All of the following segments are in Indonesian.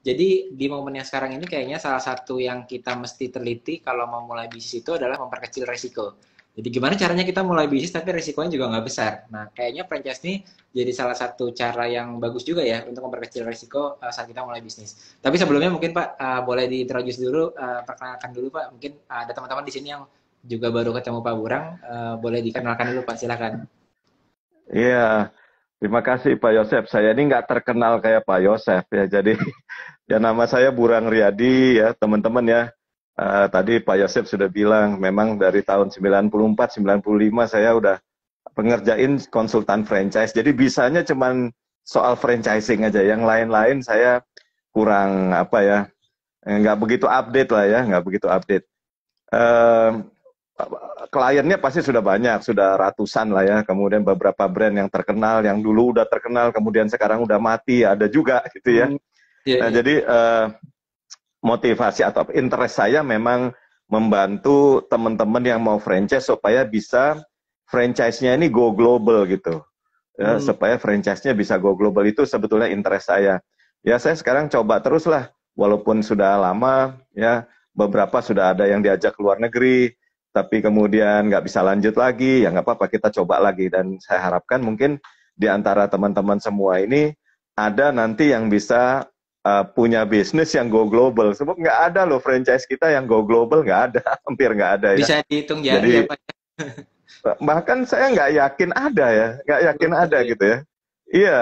Jadi di momen yang sekarang ini kayaknya salah satu yang kita mesti teliti kalau mau mulai bisnis itu adalah memperkecil resiko. Jadi gimana caranya kita mulai bisnis tapi resikonya juga nggak besar. Nah, kayaknya franchise ini jadi salah satu cara yang bagus juga ya untuk memperkecil resiko saat kita mulai bisnis. Tapi sebelumnya mungkin Pak boleh diintroduce dulu, perkenalkan dulu Pak. Mungkin ada teman-teman di sini yang juga baru ketemu Pak Burang, boleh dikenalkan dulu Pak, silakan. Iya, terima kasih Pak Yosef. Saya ini nggak terkenal kayak Pak Yosef ya. Jadi ya nama saya Burang Riyadi ya teman-teman ya. Tadi Pak Yosef sudah bilang memang dari tahun 94, 95 saya udah pengerjain konsultan franchise. Jadi bisanya cuman soal franchising aja. Yang lain-lain saya kurang apa ya, nggak begitu update lah ya, nggak begitu update. Eh, Kliennya pasti sudah banyak, sudah ratusan lah ya. Kemudian beberapa brand yang terkenal, yang dulu udah terkenal, kemudian sekarang udah mati, ada juga gitu ya. Hmm, iya, Nah, iya. jadi motivasi atau interest saya memang membantu teman-teman yang mau franchise supaya bisa franchise-nya ini go global gitu. Ya, Hmm, supaya franchise-nya bisa go global itu sebetulnya interest saya. Ya, saya sekarang coba terus lah, walaupun sudah lama, ya, beberapa sudah ada yang diajak ke luar negeri, tapi kemudian nggak bisa lanjut lagi, ya nggak apa-apa, kita coba lagi. Dan saya harapkan mungkin di antara teman-teman semua ini, ada nanti yang bisa punya bisnis yang go global. Sebab nggak ada loh franchise kita yang go global, nggak ada, hampir nggak ada ya. bisa dihitung jari ya Jadi Pak. bahkan saya nggak yakin ada ya, nggak yakin Belum ada tentu ya. gitu ya. Iya,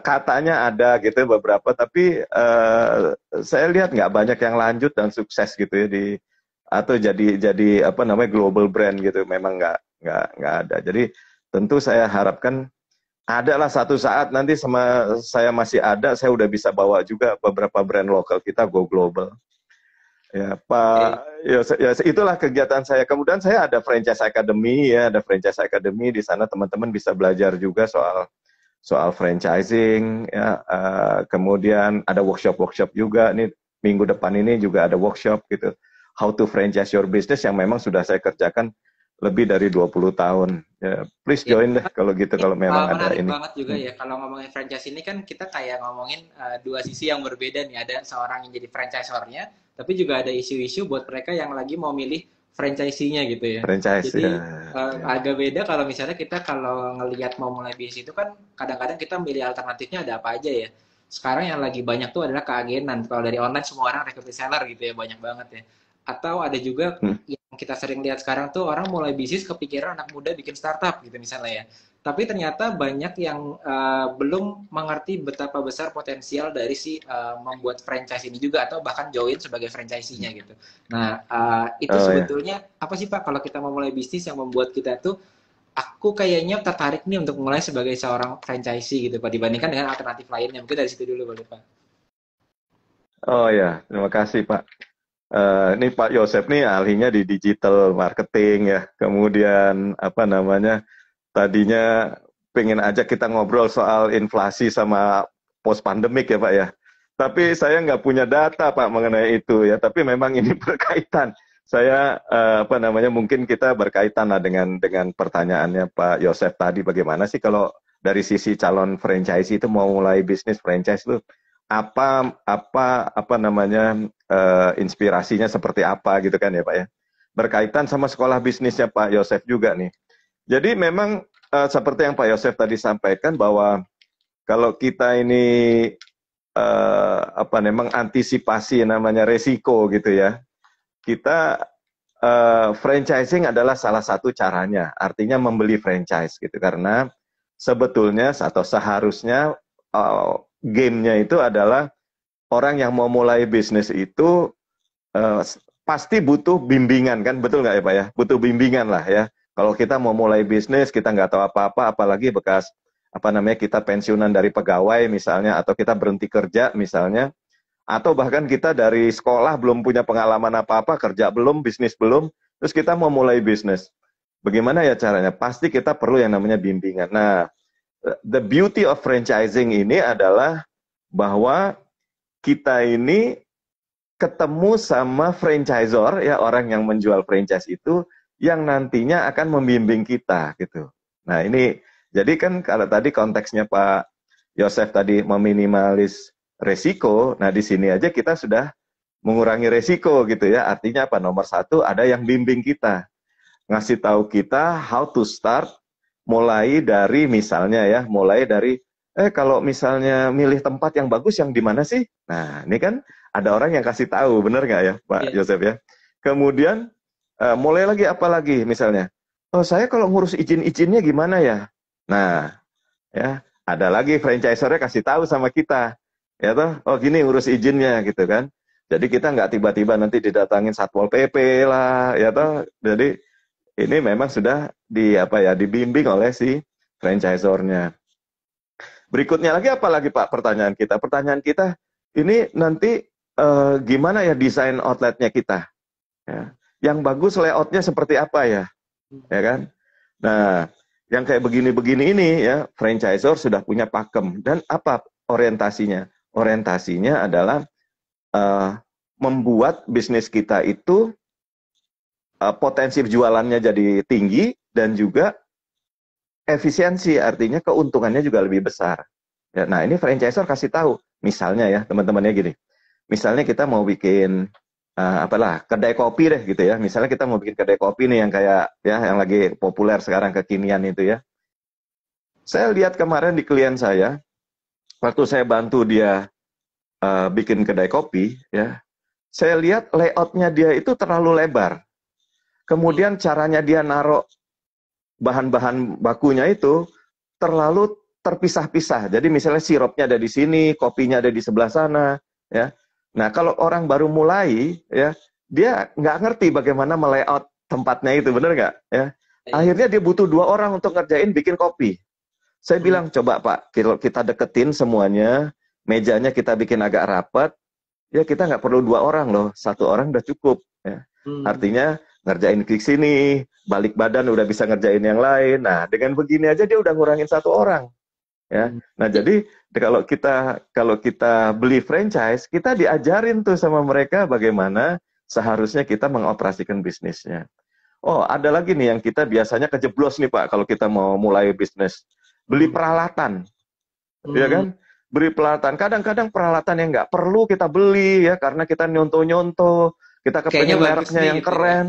katanya ada gitu ya beberapa, tapi saya lihat nggak banyak yang lanjut dan sukses gitu ya di atau jadi apa namanya global brand gitu. Memang nggak ada. Jadi tentu saya harapkan adalah satu saat nanti sama saya masih ada, saya udah bisa bawa juga beberapa brand lokal kita go global. Ya, Pak, Oke. ya itulah kegiatan saya. Kemudian saya ada franchise academy ya, ada franchise academy di sana teman-teman bisa belajar juga soal soal franchising ya. Kemudian ada workshop-workshop juga nih minggu depan ini juga ada workshop gitu. How to franchise your business yang memang sudah saya kerjakan lebih dari 20 tahun. Ya, please Ya, join deh kalau gitu kalau memang ada menarik ini. banget juga Hmm. ya kalau ngomongin franchise ini kan kita kayak ngomongin dua sisi yang berbeda nih. Ada seorang yang jadi franchisornya, tapi juga ada isu-isu buat mereka yang lagi mau milih franchisee-nya gitu ya. Franchise Jadi ya. Ya. agak beda kalau misalnya kita kalau ngelihat mau mulai bisnis itu kan kadang-kadang kita milih alternatifnya ada apa aja ya. Sekarang yang lagi banyak tuh adalah keagenan. Kalau dari online semua orang rekrut reseller gitu ya, banyak banget ya. Atau ada juga Hmm. yang kita sering lihat sekarang tuh orang mulai bisnis kepikiran anak muda bikin startup gitu misalnya ya. Tapi ternyata banyak yang belum mengerti betapa besar potensial dari si membuat franchise ini juga atau bahkan join sebagai franchisee-nya gitu. Nah, itu Oh ya. sebetulnya apa sih Pak kalau kita mau mulai bisnis yang membuat kita tuh aku kayaknya tertarik nih untuk mulai sebagai seorang franchisee gitu Pak dibandingkan dengan alternatif lainnya. Mungkin dari situ dulu boleh Pak. Oh ya, terima kasih Pak. Ini Pak Yosef nih ahlinya di digital marketing ya. Kemudian apa namanya? Tadinya pengen ajak kita ngobrol soal inflasi sama post pandemik ya Pak ya. Tapi saya nggak punya data Pak mengenai itu ya. Tapi memang ini berkaitan. Saya apa namanya? Mungkin kita berkaitan lah dengan pertanyaannya Pak Yosef tadi. Bagaimana sih kalau dari sisi calon franchise itu mau mulai bisnis franchise itu apa namanya inspirasinya seperti apa gitu kan ya Pak ya. Berkaitan sama sekolah bisnisnya Pak Yosef juga nih. Jadi memang seperti yang Pak Yosef tadi sampaikan bahwa kalau kita ini apa memang antisipasi namanya resiko gitu ya. Kita franchising adalah salah satu caranya. Artinya membeli franchise gitu karena sebetulnya atau seharusnya gamenya itu adalah orang yang mau mulai bisnis itu uh, pasti butuh bimbingan kan, betul nggak ya Pak ya? Butuh bimbingan lah ya. Kalau kita mau mulai bisnis, kita nggak tahu apa-apa, apalagi bekas apa namanya kita pensiunan dari pegawai misalnya, atau kita berhenti kerja misalnya, atau bahkan kita dari sekolah belum punya pengalaman apa-apa, kerja belum, bisnis belum, terus kita mau mulai bisnis. Bagaimana ya caranya? Pasti kita perlu yang namanya bimbingan. Nah, the beauty of franchising ini adalah bahwa kita ini ketemu sama franchisor ya orang yang menjual franchise itu yang nantinya akan membimbing kita gitu. Nah ini jadi kan kalau tadi konteksnya Pak Yosef tadi meminimalis resiko. Nah, di sini aja kita sudah mengurangi resiko gitu ya. Artinya apa? Nomor satu, ada yang bimbing kita, ngasih tahu kita how to start, mulai dari misalnya ya, mulai dari kalau misalnya milih tempat yang bagus yang di mana sih? Nah, ini kan ada orang yang kasih tahu, bener nggak ya, Pak Iya. Joseph ya? Kemudian mulai lagi apa lagi misalnya? Oh, saya kalau ngurus izin-izinnya gimana ya? Nah, ya ada lagi franchisornya kasih tahu sama kita, ya toh, oh gini ngurus izinnya gitu kan. Jadi kita nggak tiba-tiba nanti didatangin Satpol PP lah, ya toh. Jadi ini memang sudah dibimbing oleh si franchisornya. Berikutnya lagi apa lagi Pak pertanyaan kita? Pertanyaan kita ini nanti gimana ya desain outletnya kita? Ya. Yang bagus layoutnya seperti apa ya? Ya kan? Nah, yang kayak begini-begini ini ya, franchisor sudah punya pakem. Dan apa orientasinya? Orientasinya adalah membuat bisnis kita itu potensi jualannya jadi tinggi dan juga efisiensi, artinya keuntungannya juga lebih besar. Ya, nah, ini franchisor kasih tahu, misalnya ya teman-temannya gini, misalnya kita mau bikin kedai kopi deh gitu ya, misalnya kita mau bikin kedai kopi nih yang kayak ya yang lagi populer sekarang kekinian itu ya. Saya lihat kemarin di klien saya, waktu saya bantu dia bikin kedai kopi ya, saya lihat layoutnya dia itu terlalu lebar. Kemudian caranya dia naruh bahan-bahan bakunya itu terlalu terpisah-pisah. Jadi misalnya sirupnya ada di sini, kopinya ada di sebelah sana, ya. Nah, kalau orang baru mulai, ya, dia nggak ngerti bagaimana melayout tempatnya itu, bener nggak? Ya. Akhirnya dia butuh 2 orang untuk ngerjain bikin kopi. Saya bilang, coba Pak, kita deketin semuanya, mejanya kita bikin agak rapat, ya kita nggak perlu 2 orang loh, 1 orang udah cukup. Ya. Artinya ngerjain klik sini, balik badan udah bisa ngerjain yang lain. Nah, dengan begini aja dia udah ngurangin 1 orang. Ya. Nah, jadi kalau kita beli franchise, kita diajarin tuh sama mereka bagaimana seharusnya kita mengoperasikan bisnisnya. Oh, ada lagi nih yang kita biasanya kejeblos nih Pak kalau kita mau mulai bisnis. Beli peralatan. Ya kan? Beli peralatan. Kadang-kadang peralatan yang nggak perlu kita beli ya karena kita nyontoh-nyontoh, kita kepengen mereknya yang gitu keren.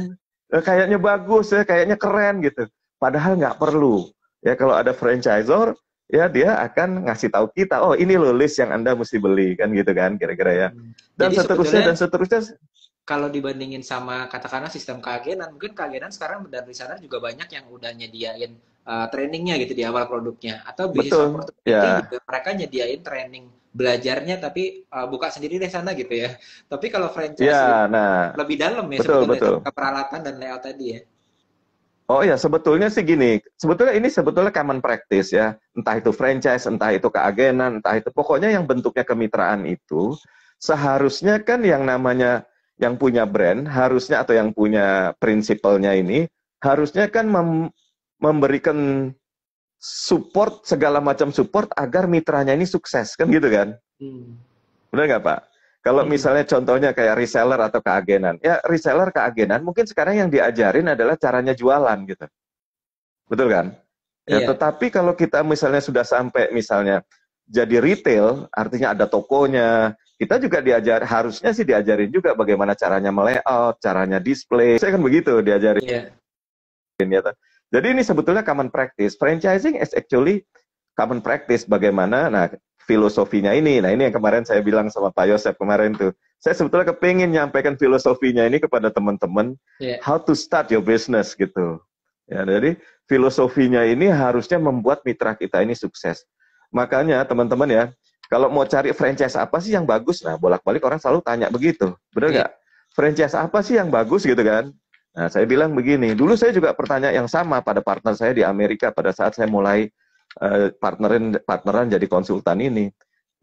Ya. Kayaknya bagus ya, kayaknya keren gitu. Padahal nggak perlu. Ya kalau ada franchisor, ya dia akan ngasih tahu kita, oh ini loh list yang Anda mesti beli, kan gitu kan kira-kira ya. Dan jadi seterusnya dan seterusnya. Kalau dibandingin sama katakanlah sistem keagenan, mungkin keagenan sekarang dan reseller juga banyak yang udah nyediain trainingnya gitu di awal produknya. Atau bisnis opportunity juga mereka nyediain training belajarnya tapi buka sendiri deh sana gitu ya. Tapi kalau franchise lebih dalam ya sebetulnya ke peralatan dan layout tadi ya. Oh ya, sebetulnya sih gini, sebetulnya common practice ya, entah itu franchise, entah itu keagenan, entah itu pokoknya yang bentuknya kemitraan itu, seharusnya kan yang namanya yang punya brand, harusnya atau yang punya prinsipalnya ini, harusnya kan memberikan support, segala macam support agar mitranya ini sukses, kan gitu kan? Benar nggak Pak? Kalau misalnya contohnya kayak reseller atau keagenan, ya reseller keagenan mungkin sekarang yang diajarin adalah caranya jualan gitu, betul kan? Ya, tetapi kalau kita misalnya sudah sampai misalnya jadi retail, artinya ada tokonya, kita juga harusnya sih diajarin juga bagaimana caranya melayout, caranya display, saya kan begitu diajarin. Ya, jadi ini sebetulnya common practice. Franchising is actually common practice bagaimana, nah filosofinya ini. Nah, ini yang kemarin saya bilang sama Pak Yosef kemarin tuh. Saya sebetulnya kepingin nyampaikan filosofinya ini kepada teman-teman, how to start your business gitu. Ya, jadi filosofinya ini harusnya membuat mitra kita ini sukses. Makanya teman-teman ya, kalau mau cari franchise apa sih yang bagus? Nah, bolak-balik orang selalu tanya begitu. Benar nggak? Franchise apa sih yang bagus gitu kan? Nah, saya bilang begini, dulu saya juga bertanya yang sama pada partner saya di Amerika pada saat saya mulai partneran jadi konsultan ini.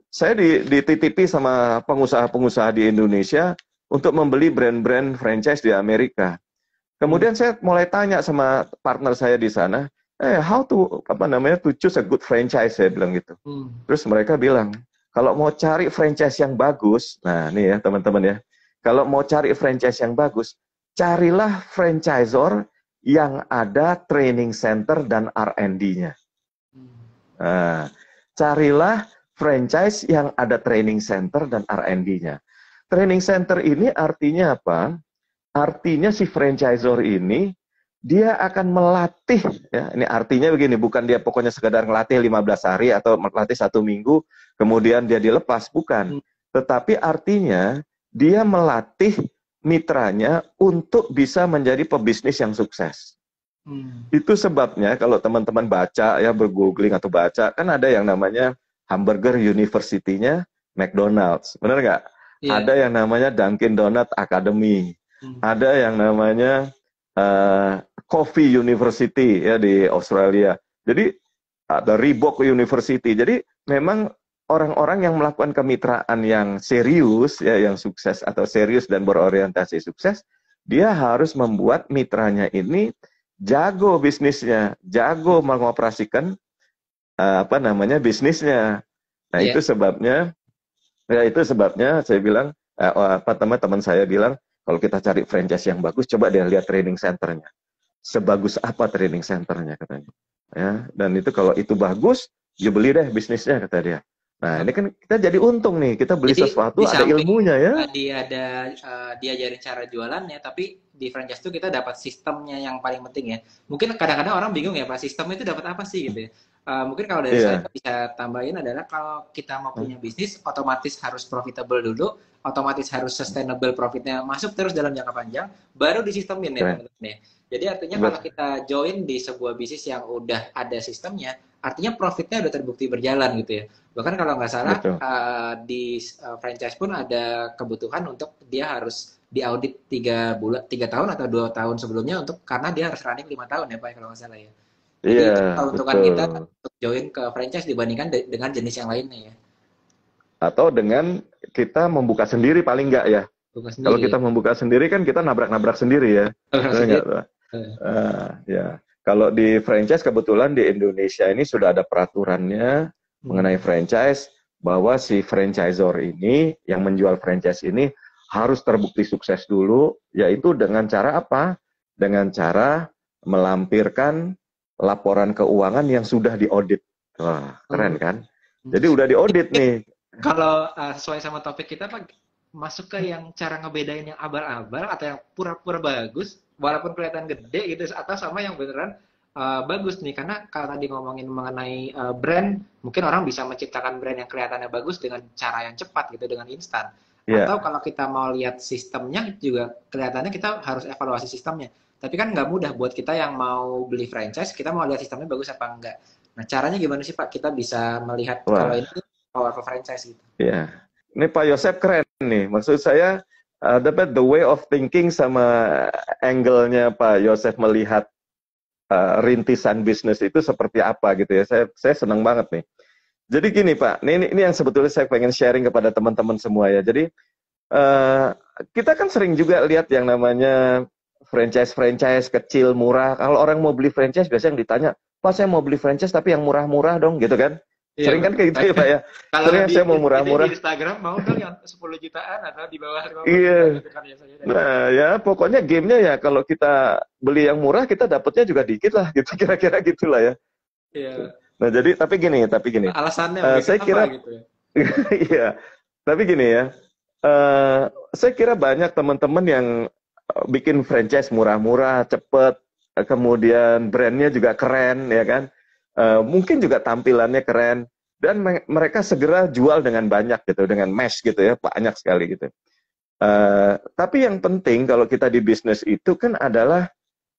Saya dititipi sama pengusaha-pengusaha di Indonesia untuk membeli brand-brand franchise di Amerika. Kemudian saya mulai tanya sama partner saya di sana, how to choose a good franchise, saya bilang gitu. Terus mereka bilang, kalau mau cari franchise yang bagus, nah nih ya teman-teman ya, kalau mau cari franchise yang bagus, carilah franchisor yang ada training center dan R&D-nya. Nah, carilah franchise yang ada training center dan R&D-nya. Training center ini artinya apa? Artinya si franchisor ini dia akan melatih, ya, ini artinya begini, bukan dia pokoknya sekedar ngelatih 15 hari atau melatih 1 minggu, kemudian dia dilepas, bukan. Tetapi artinya dia melatih mitranya untuk bisa menjadi pebisnis yang sukses. Itu sebabnya kalau teman-teman baca, ya bergoogling atau baca, kan ada yang namanya Hamburger University-nya McDonald's, benar nggak? Yeah. Ada yang namanya Dunkin Donut Academy, ada yang namanya Coffee University ya di Australia. Jadi ada Reebok University. Jadi memang orang-orang yang melakukan kemitraan yang serius ya, yang sukses atau serius dan berorientasi sukses, dia harus membuat mitranya ini jago bisnisnya, jago mengoperasikan bisnisnya. Nah, itu sebabnya saya bilang teman-teman saya bilang kalau kita cari franchise yang bagus, coba dia lihat training centernya. Sebagus apa training centernya katanya. Ya, dan itu kalau itu bagus, ya beli deh bisnisnya kata dia. Nah, ini kan kita jadi untung nih, kita beli sesuatu ada ilmunya ya. Diajarin cara jualannya, tapi di franchise itu kita dapat sistemnya yang paling penting ya. Mungkin kadang-kadang orang bingung ya, Pak, sistem itu dapat apa sih gitu ya. Mungkin kalau dari saya bisa tambahin adalah kalau kita mau punya bisnis, otomatis harus profitable dulu, otomatis harus sustainable profitnya masuk terus dalam jangka panjang, baru disistemin ya teman-teman ya. Jadi artinya kalau kita join di sebuah bisnis yang udah ada sistemnya, artinya profitnya udah terbukti berjalan gitu ya. Bahkan kalau nggak salah di franchise pun ada kebutuhan untuk dia harus diaudit 3 tahun atau 2 tahun sebelumnya karena dia harus running 5 tahun ya Pak kalau nggak salah ya. Jadi itu keuntungan kita untuk join ke franchise dibandingkan dengan jenis yang lainnya ya. Atau dengan kita membuka sendiri paling nggak ya. Kalau kita membuka sendiri kan kita nabrak-nabrak sendiri ya. Ya. Kalau di franchise kebetulan di Indonesia ini sudah ada peraturannya mengenai franchise bahwa si franchisor ini yang menjual franchise ini harus terbukti sukses dulu, yaitu dengan cara apa? Dengan cara melampirkan laporan keuangan yang sudah diaudit. Wah, keren kan? Jadi udah diaudit nih. Kalau sesuai sama topik kita Pak, masuk ke yang cara ngebedain yang abal-abal atau yang pura-pura bagus walaupun kelihatan gede gitu, atau sama yang beneran bagus nih, karena kalau tadi ngomongin mengenai brand, mungkin orang bisa menciptakan brand yang kelihatannya bagus dengan cara yang cepat gitu, dengan instan. Atau kalau kita mau lihat sistemnya juga kelihatannya kita harus evaluasi sistemnya. Tapi kan nggak mudah buat kita yang mau beli franchise, kita mau lihat sistemnya bagus apa enggak. Nah, caranya gimana sih Pak kita bisa melihat kalau ini powerful franchise gitu? Iya. Ini Pak Yosef keren nih. Maksud saya dapat the way of thinking sama angle-nya Pak Yosef melihat rintisan bisnis itu seperti apa gitu ya. Saya senang banget nih. Jadi gini Pak, ini yang sebetulnya saya pengen sharing kepada teman-teman semua ya. Jadi kita kan sering juga lihat yang namanya franchise kecil murah. Kalau orang mau beli franchise biasanya yang ditanya, Pak saya mau beli franchise tapi yang murah-murah dong gitu kan. Iya, sering kan kayak gitu ya Pak ya. Kalau saya mau murah-murah. Di Instagram mau dong yang 10 jutaan atau di bawah 50 jutaan gitu kan biasanya. Nah ya pokoknya gamenya ya kalau kita beli yang murah kita dapatnya juga dikit lah gitu, kira-kira gitulah ya. Iya. Nah jadi tapi gini. Alasannya saya kira gitu ya. iya. Tapi gini ya. Saya kira banyak teman-teman yang bikin franchise murah-murah, cepet, kemudian brandnya juga keren ya kan. Mungkin juga tampilannya keren dan mereka segera jual dengan banyak gitu, dengan mass gitu ya, banyak sekali gitu. Tapi yang penting kalau kita di bisnis itu kan adalah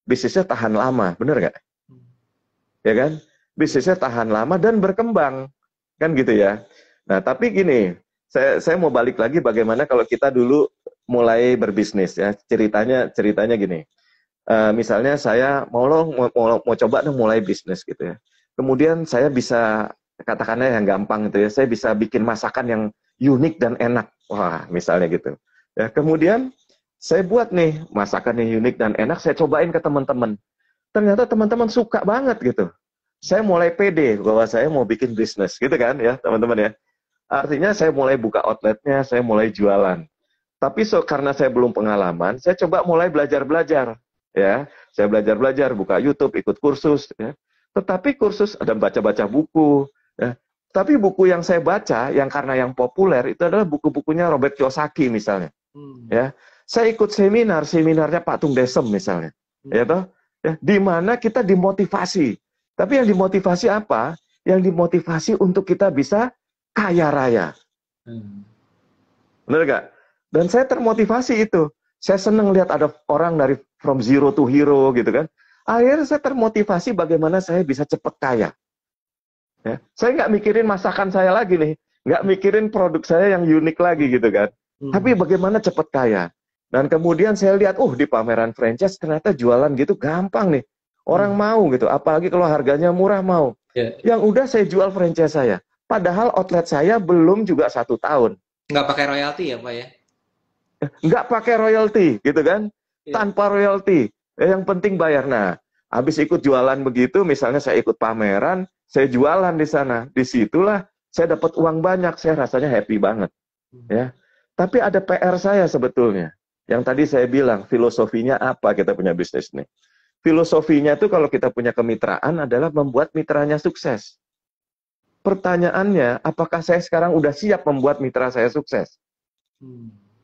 bisnisnya tahan lama, bener nggak? Ya kan? Bisnisnya tahan lama dan berkembang, kan gitu ya. Nah tapi gini, saya mau balik lagi bagaimana kalau kita dulu mulai berbisnis ya, ceritanya gini. Misalnya saya mau coba dong mulai bisnis gitu ya. Kemudian saya bisa, katakannya yang gampang gitu ya, saya bisa bikin masakan yang unik dan enak. Wah, misalnya gitu. Ya, kemudian saya buat nih masakan yang unik dan enak, saya cobain ke teman-teman. Ternyata teman-teman suka banget gitu. Saya mulai pede bahwa saya mau bikin bisnis gitu kan ya, teman-teman ya. Artinya saya mulai buka outletnya, saya mulai jualan. Tapi karena saya belum pengalaman, saya coba mulai belajar-belajar. Ya, saya belajar-belajar, buka YouTube, ikut kursus ya. Tetapi kursus ada baca-baca buku, ya. Tapi buku yang saya baca, yang karena yang populer, itu adalah buku-bukunya Robert Kiyosaki misalnya. Ya, saya ikut seminarnya Pak Tung Desem misalnya. Ya toh? Ya, di mana kita dimotivasi. Tapi yang dimotivasi apa? Yang dimotivasi untuk kita bisa kaya raya. Benar gak? Dan saya termotivasi itu. Saya senang lihat ada orang dari from zero to hero gitu kan. Akhirnya saya termotivasi bagaimana saya bisa cepat kaya. Ya. Saya nggak mikirin masakan saya lagi nih. Nggak mikirin produk saya yang unik lagi gitu kan. Tapi bagaimana cepat kaya. Dan kemudian saya lihat, di pameran franchise ternyata jualan gitu gampang nih. Orang mau gitu. Apalagi kalau harganya murah mau. Yang udah saya jual franchise saya. Padahal outlet saya belum juga 1 tahun. Nggak pakai royalti ya Pak ya? Nggak pakai royalti gitu kan. Tanpa royalti. Yang penting bayar. Nah, habis ikut jualan begitu, misalnya saya ikut pameran, saya jualan di sana. Disitulah saya dapat uang banyak, saya rasanya happy banget. Ya. Tapi ada PR saya sebetulnya. Yang tadi saya bilang, filosofinya apa kita punya bisnis nih. Filosofinya itu kalau kita punya kemitraan adalah membuat mitranya sukses. Pertanyaannya, apakah saya sekarang udah siap membuat mitra saya sukses?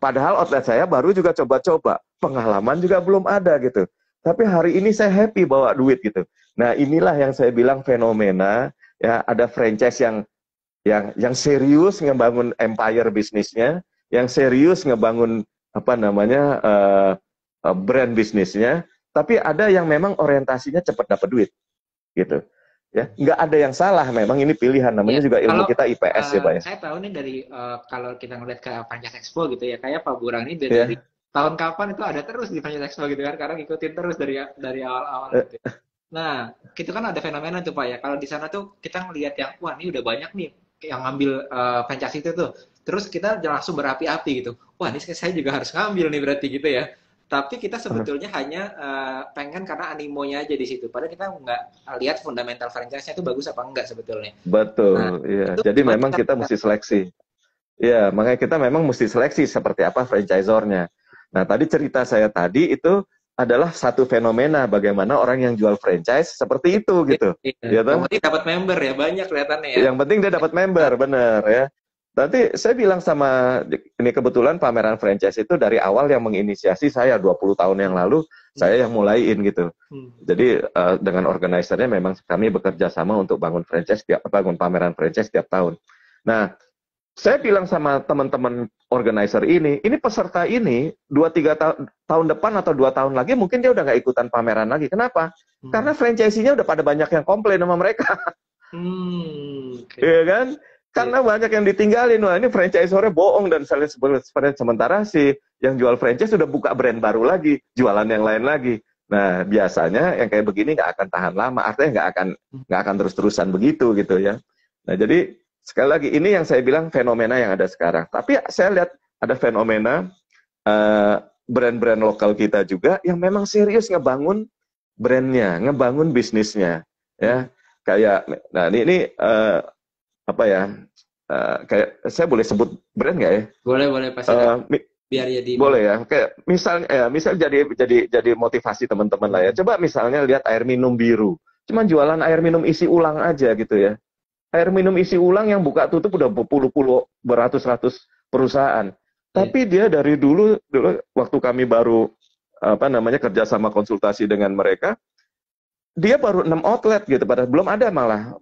Padahal outlet saya baru juga coba-coba. Pengalaman juga belum ada gitu. Tapi hari ini saya happy bawa duit gitu. Nah, inilah yang saya bilang fenomena, ya, ada franchise yang serius ngebangun empire bisnisnya, yang serius ngebangun brand bisnisnya, tapi ada yang memang orientasinya cepat dapat duit. Gitu. Ya, nggak ada yang salah, memang ini pilihan, namanya juga ilmu kita IPS ya Pak ya. Saya tahu nih dari kalau kita ngeliat ke Franchise Expo gitu ya, kayak Pak Burang ini dari tahun kapan itu ada terus di Franchise Expo gitu kan, karena ngikutin terus dari awal-awal gitu. Nah, itu kan ada fenomena tuh Pak ya, kalau di sana tuh kita ngelihat yang, wah ini udah banyak nih yang ngambil franchise itu tuh, terus kita langsung berapi-api gitu, wah ini saya juga harus ngambil nih berarti gitu ya. Tapi kita sebetulnya hanya pengen karena animonya aja di situ. Padahal kita nggak lihat fundamental franchise-nya itu bagus apa enggak sebetulnya. Betul, nah, iya. Jadi memang kita mesti seleksi. Ya, makanya kita memang mesti seleksi seperti apa franchisor-nya. Nah, tadi cerita saya tadi itu adalah satu fenomena bagaimana orang yang jual franchise seperti itu gitu. Iya. Yang penting dapat member ya, banyak kelihatannya ya. Yang penting dia dapat member, bener ya. Nanti saya bilang sama, ini kebetulan pameran franchise itu dari awal yang menginisiasi saya 20 tahun yang lalu, saya yang mulaiin gitu. Jadi dengan organisernya memang kami bekerja sama untuk bangun pameran franchise tiap tahun. Nah, saya bilang sama teman-teman organizer ini peserta ini 2-3 tahun depan atau 2 tahun lagi mungkin dia udah nggak ikutan pameran lagi. Kenapa? Karena franchisee-nya udah pada banyak yang komplain sama mereka. Iya kan? Karena banyak yang ditinggalin. Wah, ini franchisor-nya bohong dan sementara si yang jual franchise sudah buka brand baru lagi, jualan yang lain lagi. Nah, biasanya yang kayak begini nggak akan tahan lama, artinya nggak akan terus-terusan begitu gitu ya. Nah, jadi sekali lagi ini yang saya bilang fenomena yang ada sekarang. Tapi saya lihat ada fenomena brand-brand lokal kita juga yang memang serius ngebangun brandnya, ngebangun bisnisnya, ya. Kayak, nah ini kayak saya boleh sebut brand nggak ya? Boleh pasti. Biar jadi. Boleh ya. Kayak misal jadi motivasi teman-teman lah ya. Coba misalnya lihat air minum biru. Cuman jualan air minum isi ulang aja gitu ya. Air minum isi ulang yang buka tutup udah beratus-ratus perusahaan. Tapi dia dari dulu waktu kami baru kerja sama konsultasi dengan mereka, dia baru 6 outlet gitu, padahal belum ada, malah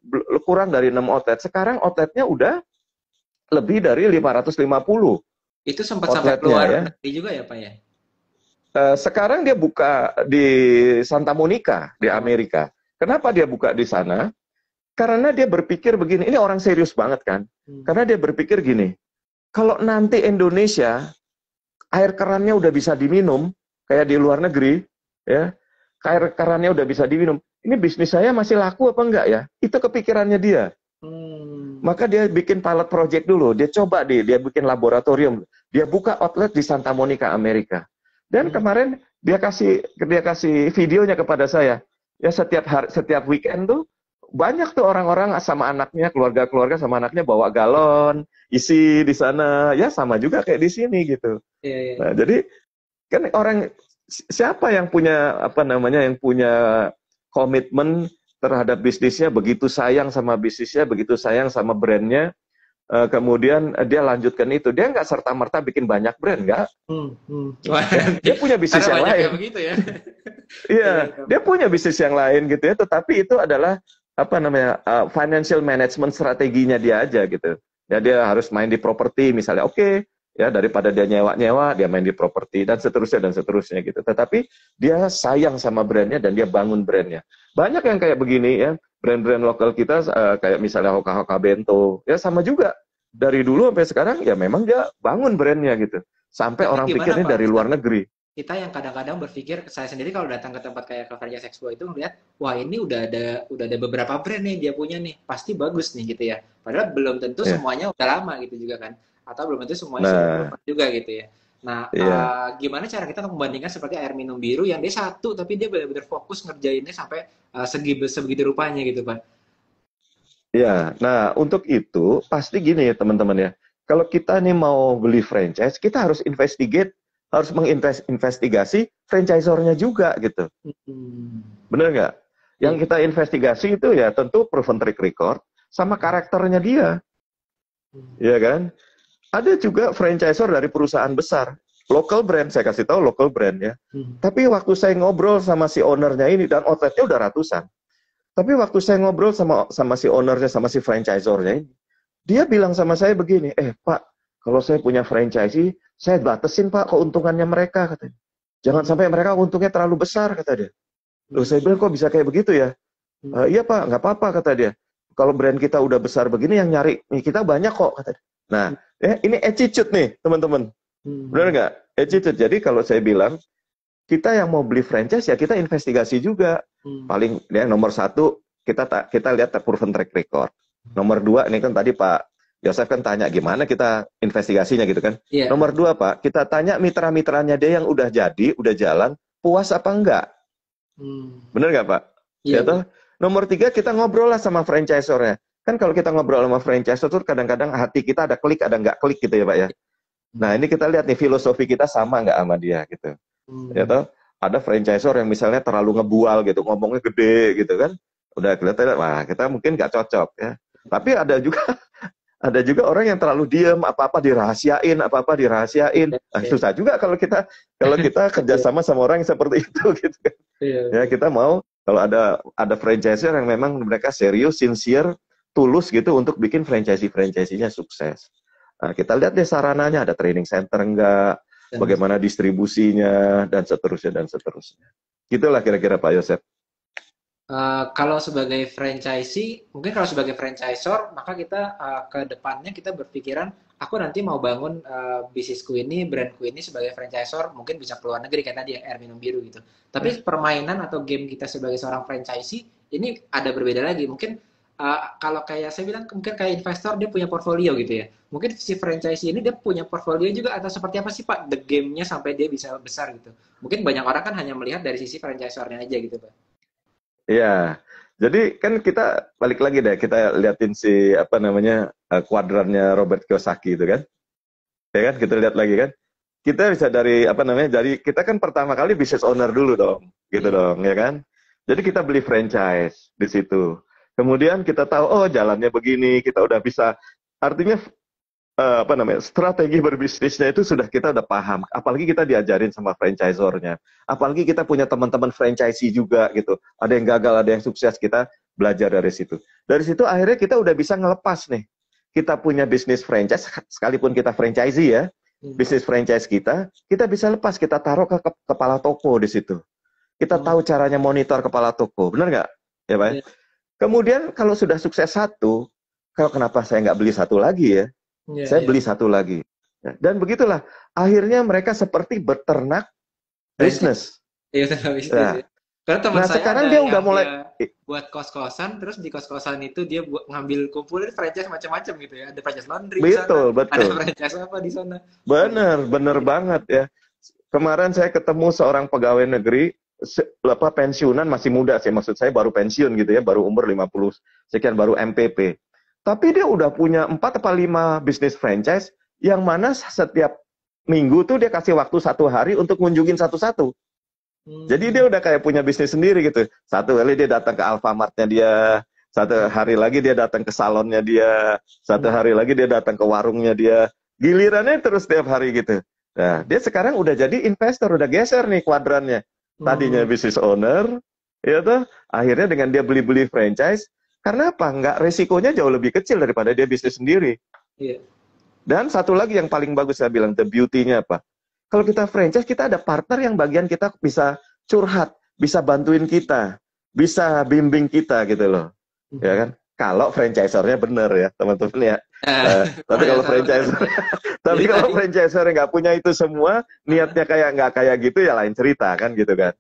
kurang dari 6 outlet. Sekarang outletnya udah lebih dari 550. Itu sempat sampai keluar negeri juga ya Pak ya? Sekarang dia buka di Santa Monica di Amerika. Kenapa dia buka di sana? Karena dia berpikir begini, ini orang serius banget kan? Karena dia berpikir gini, kalau nanti Indonesia air kerannya udah bisa diminum kayak di luar negeri, ya. Air kerannya udah bisa diminum. Ini bisnis saya masih laku apa enggak ya? Itu kepikirannya dia. Maka dia bikin pilot project dulu. Dia coba dia bikin laboratorium. Dia buka outlet di Santa Monica, Amerika. Dan kemarin dia kasih videonya kepada saya. Ya setiap weekend tuh banyak tuh orang-orang sama anaknya, keluarga-keluarga sama anaknya bawa galon, isi di sana. Ya sama juga kayak di sini gitu. Nah, jadi kan siapa yang punya yang punya komitmen terhadap bisnisnya, begitu sayang sama bisnisnya, begitu sayang sama brandnya, kemudian dia lanjutkan itu. Dia nggak serta-merta bikin banyak brand, nggak. Wah, Dia punya bisnis karena yang banyak lain. yang begitu ya. Iya, Iya, dia punya bisnis yang lain gitu ya, tetapi itu adalah apa namanya financial management strateginya dia aja gitu. Ya dia harus main di properti misalnya, oke, ya daripada dia nyewa-nyewa, dia main di properti dan seterusnya gitu. Tetapi dia sayang sama brandnya dan dia bangun brandnya. Banyak yang kayak begini ya, brand-brand lokal kita kayak misalnya Hoka-Hoka Bento, ya sama juga. Dari dulu sampai sekarang ya memang dia bangun brandnya gitu. Sampai Tapi orang gimana pikirnya Pak dari luar Ustadz? negeri. Kita yang kadang-kadang berpikir, saya sendiri kalau datang ke tempat kayak ke Franchise Expo itu ngeliat, wah ini udah ada beberapa brand nih dia punya nih, pasti bagus nih gitu ya. Padahal belum tentu Ya. semuanya udah lama gitu juga kan, atau belum tentu semuanya sudah Nah, proven juga gitu ya. Nah, iya. gimana cara kita untuk membandingkan seperti air minum biru yang dia satu, tapi dia benar-benar fokus ngerjainnya sampai sebegitu rupanya gitu Pak. Ya, nah untuk itu pasti gini ya teman-teman ya. Kalau kita nih mau beli franchise, kita harus harus menginvestigasi franchisornya juga gitu. Hmm. Bener nggak? Yang Iya. kita investigasi itu ya tentu proven track record sama karakternya dia, Hmm. ya kan? Ada juga franchisor dari perusahaan besar, local brand, saya kasih tahu local brand ya. Hmm. Tapi waktu saya ngobrol sama si ownernya ini dan outletnya udah ratusan. Tapi waktu saya ngobrol sama si ownernya, sama si franchisornya ini, dia bilang sama saya begini, Pak, kalau saya punya franchise, saya batasin Pak keuntungannya mereka, katanya. Jangan Hmm. sampai mereka untungnya terlalu besar, kata dia. Loh, Hmm. saya bilang, kok bisa kayak begitu ya? Hmm. Iya Pak, nggak apa-apa, kata dia. Kalau brand kita udah besar begini, yang nyari kita banyak kok, kata dia. Nah, ini attitude nih, teman-teman. Benar Hmm. nggak? Attitude. Jadi kalau saya bilang, kita yang mau beli franchise, ya kita investigasi juga. Hmm. Paling ya, nomor satu, kita lihat proven track record. Nomor dua, ini kan tadi Pak Yosef kan tanya gimana kita investigasinya gitu kan. Iya. Nomor dua Pak, kita tanya mitra-mitranya dia yang udah jadi, udah jalan, puas apa enggak? Hmm. Bener nggak Pak? Ya Iya, toh? benar. Nomor tiga, kita ngobrol lah sama franchisornya. Kan kalau kita ngobrol sama franchisor tuh kadang-kadang hati kita ada klik, ada nggak klik gitu ya Pak ya. Nah ini kita lihat nih filosofi kita sama nggak sama dia gitu. Ya Hmm. toh? Ada franchisor yang misalnya terlalu ngebual gitu, ngomongnya gede gitu kan. Udah kelihatan, wah kita mungkin nggak cocok ya. Tapi ada juga ada juga orang yang terlalu diem, apa-apa dirahasiain. Iya, Nah, iya, susah juga kalau kita iya, kerjasama sama orang yang seperti itu gitu kan. Ya iya. kita mau kalau ada franchisor yang memang mereka serius, sincere, tulus gitu untuk bikin franchise-nya sukses. Nah, kita lihat deh sarananya, ada training center enggak, Dan bagaimana distribusinya, dan seterusnya, dan seterusnya. Gitulah kira-kira Pak Yosef. kalau sebagai franchisee, mungkin kalau sebagai franchisor, maka kita ke depannya kita berpikiran, aku nanti mau bangun bisnisku ini, brandku ini sebagai franchisor, mungkin bisa ke luar negeri kayak tadi yang air minum biru gitu. Tapi permainan atau game kita sebagai seorang franchisee ini ada berbeda lagi. Mungkin kalau kayak saya bilang, mungkin kayak investor dia punya portfolio gitu ya. Mungkin si franchisee ini dia punya portfolio juga atau seperti apa sih Pak the game-nya sampai dia bisa besar gitu. Mungkin banyak orang kan hanya melihat dari sisi franchisornya aja gitu Pak. Iya, jadi kan kita balik lagi deh, kita liatin si apa namanya kuadrannya Robert Kiyosaki itu kan, ya kan kita lihat lagi kan, kita bisa dari apa namanya, dari kita kan pertama kali business owner dulu dong, gitu Iya. dong, ya kan. Jadi kita beli franchise di situ, kemudian kita tahu oh jalannya begini, kita udah bisa, artinya apa namanya strategi berbisnisnya itu kita udah paham, apalagi kita diajarin sama franchisornya, apalagi kita punya teman-teman franchisee juga gitu, ada yang gagal ada yang sukses, kita belajar dari situ akhirnya kita udah bisa ngelepas nih, kita punya bisnis franchise sekalipun kita franchisee ya, Hmm. bisnis franchise kita bisa lepas, kita taruh ke kepala toko di situ, kita Oh, tahu caranya monitor kepala toko, benar nggak ya Pak? iya, Kemudian kalau sudah sukses satu, kalau kenapa saya nggak beli satu lagi ya, iya, saya iya. beli satu lagi. Ya, dan begitulah, akhirnya mereka seperti beternak Franchise. bisnis. Iya, sama bisnis Nah, ya. Karena teman nah saya sekarang ada dia udah yang mulai, dia buat kos-kosan, terus di kos-kosan itu dia ngambil kumpulin franchise macam-macam gitu ya. Ada franchise laundry di sana, betul, ada betul. franchise apa di sana. Wah, Bener, bener iya. banget ya. Kemarin saya ketemu seorang pegawai negeri, pensiunan masih muda sih, maksud saya baru pensiun gitu ya, baru umur 50 sekian, baru MPP. Tapi dia udah punya 4 atau 5 bisnis franchise, yang mana setiap minggu tuh dia kasih waktu 1 hari untuk ngunjungin satu-satu. Jadi Hmm. dia udah kayak punya bisnis sendiri gitu. Satu kali dia datang ke Alfamartnya dia, satu hari lagi dia datang ke salonnya dia, satu Hmm. hari lagi dia datang ke warungnya dia. Gilirannya terus setiap hari gitu. Nah, dia sekarang udah jadi investor, udah geser nih kuadrannya. Tadinya Hmm. business owner, ya tuh. Akhirnya dengan dia beli-beli franchise, karena apa? Nggak resikonya jauh lebih kecil daripada dia bisnis sendiri. Iya. Dan satu lagi yang paling bagus saya bilang, the beauty-nya apa? Kalau kita franchise, kita ada partner yang bagian kita bisa curhat, bisa bantuin kita, bisa bimbing kita gitu loh. Ya Hmm. kan? Kalau franchisornya benar ya, teman-teman ya. Nah, Tapi kalau benar franchise, benar. tapi Jadi kalau tadi, franchisor nggak punya itu semua, niatnya kayak nggak kayak gitu ya lain cerita kan gitu kan.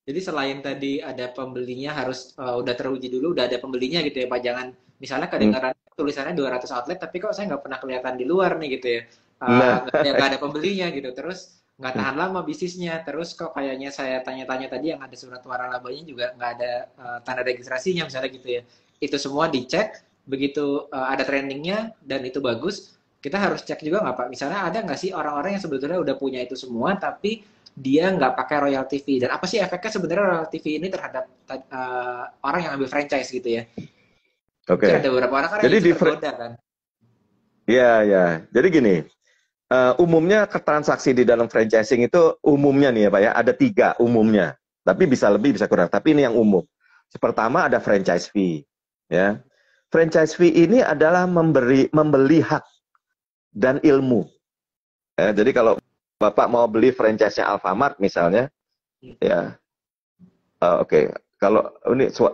jadi selain tadi ada pembelinya harus udah teruji dulu, udah ada pembelinya gitu ya Pak. Jangan misalnya Hmm. kedengaran tulisannya 200 outlet, tapi kok saya nggak pernah kelihatan di luar nih gitu ya. Nah, Nggak ada pembelinya gitu. Terus nggak tahan lama bisnisnya. Terus kok kayaknya saya tanya-tanya tadi yang ada surat waralabanya juga nggak ada tanda registrasinya misalnya gitu ya. Itu semua dicek, begitu ada trendingnya dan itu bagus, kita harus cek juga nggak Pak? Misalnya ada nggak sih orang-orang yang sebetulnya udah punya itu semua, tapi dia nggak pakai royalty fee dan apa sih efeknya sebenarnya royalty fee ini terhadap orang yang ambil franchise gitu ya, mungkin ada oke. beberapa orang kan yang Jadi justru tergoda kan. ya ya. Jadi gini, umumnya ke transaksi di dalam franchising itu umumnya nih ya Pak ya, ada tiga umumnya. Tapi bisa lebih, bisa kurang. Tapi ini yang umum. Pertama ada franchise fee. Ya. Franchise fee ini adalah membeli hak dan ilmu. Ya, jadi kalau Bapak mau beli franchise-nya Alfamart misalnya, ya oke. Kalau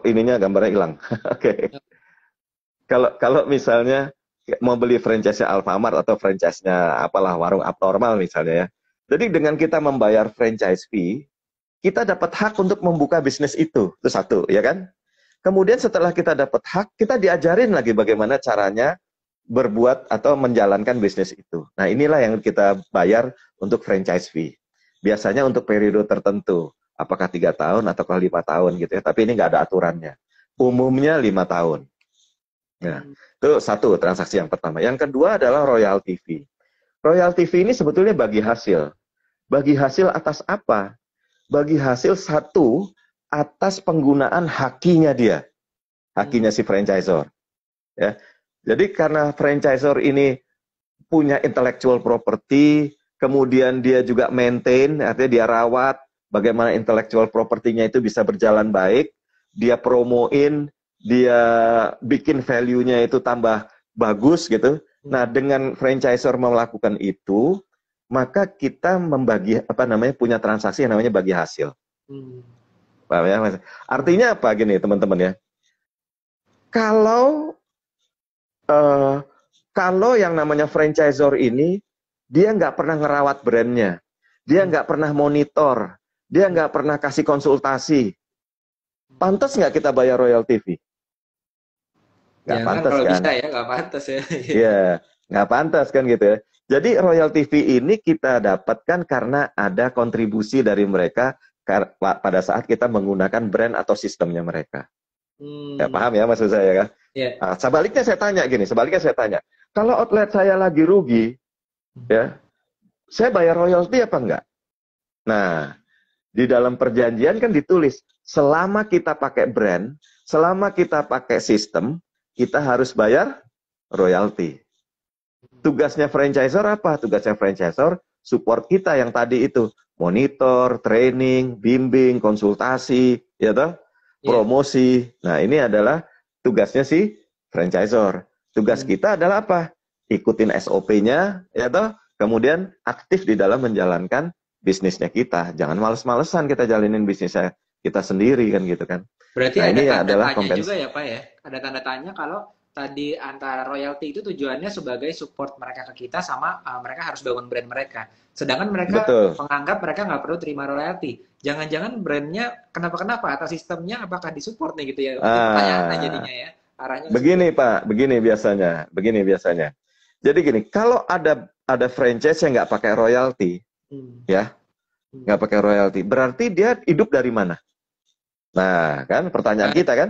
ininya gambarnya hilang. Oke. Kalau misalnya mau beli franchise-nya Alfamart atau franchise-nya apalah warung abnormal misalnya ya. Jadi dengan kita membayar franchise fee, kita dapat hak untuk membuka bisnis itu satu, ya kan? Kemudian setelah kita dapat hak, kita diajarin lagi bagaimana caranya berbuat atau menjalankan bisnis itu. Nah, inilah yang kita bayar untuk franchise fee. Biasanya untuk periode tertentu, apakah 3 tahun atau 5 tahun gitu ya. Tapi ini nggak ada aturannya. Umumnya 5 tahun. Nah, Hmm. itu satu transaksi yang pertama. Yang kedua adalah royalty fee. Royalty fee ini sebetulnya bagi hasil. Bagi hasil atas apa? Bagi hasil satu atas penggunaan hakinya dia, hakinya Hmm. si franchisor. Ya, jadi karena franchisor ini punya intellectual property, kemudian dia juga maintain, artinya dia rawat, bagaimana intellectual property-nya itu bisa berjalan baik, dia promoin, dia bikin value-nya itu tambah bagus gitu. Nah, Hmm. dengan franchisor melakukan itu, maka kita membagi apa namanya punya transaksi yang namanya bagi hasil. Hmm. Paham ya, Mas? Hmm. Artinya apa gini, teman-teman ya? Kalau eh, kalau yang namanya franchisor ini dia nggak pernah ngerawat brandnya, dia Hmm. nggak pernah monitor, dia nggak pernah kasih konsultasi, pantas nggak kita bayar royalty fee? Nggak Jangan pantas kalau kan? bisa ya nggak pantas ya. Ya, nggak pantas kan gitu ya. Jadi royalty fee ini kita dapatkan karena ada kontribusi dari mereka pada saat kita menggunakan brand atau sistemnya mereka. Ya Hmm. paham ya maksud saya kan? Ya. Nah, sebaliknya saya tanya, kalau outlet saya lagi rugi, ya, saya bayar royalti apa enggak? Nah, di dalam perjanjian kan ditulis, selama kita pakai brand, selama kita pakai sistem, kita harus bayar royalti. Tugasnya franchisor apa? Tugasnya franchisor support kita yang tadi itu, monitor, training, bimbing, konsultasi, ya toh, Ya. promosi. Nah, ini adalah tugasnya si franchisor. Tugas Hmm. kita adalah apa? Ikutin SOP-nya, ya toh, kemudian aktif di dalam menjalankan bisnisnya kita. Jangan males-malesan kita jalinin bisnisnya kita sendiri kan gitu kan. Berarti Nah, ada ini tanda adalah tanya juga kompens. ya Pak ya? Ada tanda tanya kalau tadi antara royalti itu tujuannya sebagai support mereka ke kita sama mereka harus bangun brand mereka. Sedangkan mereka Betul. menganggap mereka nggak perlu terima royalti. Jangan-jangan brandnya kenapa-kenapa atau sistemnya apakah disupport nih gitu ya? Itu pertanyaannya Ah, jadinya ya. Arahnya ke situ. begini Pak, begini biasanya. Jadi gini, kalau ada franchise yang nggak pakai royalti, Hmm. ya Hmm. nggak pakai royalti, berarti dia hidup dari mana? Nah, kan pertanyaan Baik. kita kan,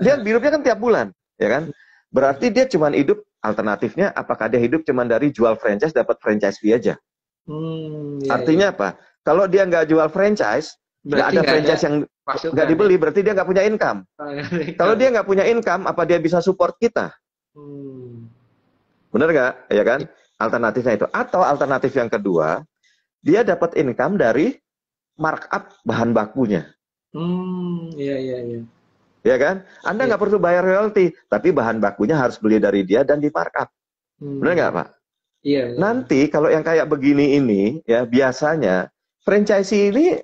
dia hidupnya kan tiap bulan, ya kan? Berarti dia cuma hidup alternatifnya, apakah dia hidup cuma dari jual franchise dapat franchise fee aja? Hmm, ya, ya. Artinya apa? Kalau dia nggak jual franchise, Nggak Berarti ada nggak ada franchise yang nggak masukan ya? dibeli, berarti dia nggak punya income. Oh, nggak ada Kalau income dia ya? nggak punya income, apa dia bisa support kita? Hmm. Bener nggak? Ya kan? Alternatifnya itu. Atau alternatif yang kedua, dia dapat income dari markup bahan bakunya. Iya, iya, iya. Ya kan? Anda Iya. nggak perlu bayar royalti, tapi bahan bakunya harus beli dari dia dan di markup. Bener nggak, Hmm. Pak? Iya, iya. Nanti kalau yang kayak begini ini, ya biasanya franchisee ini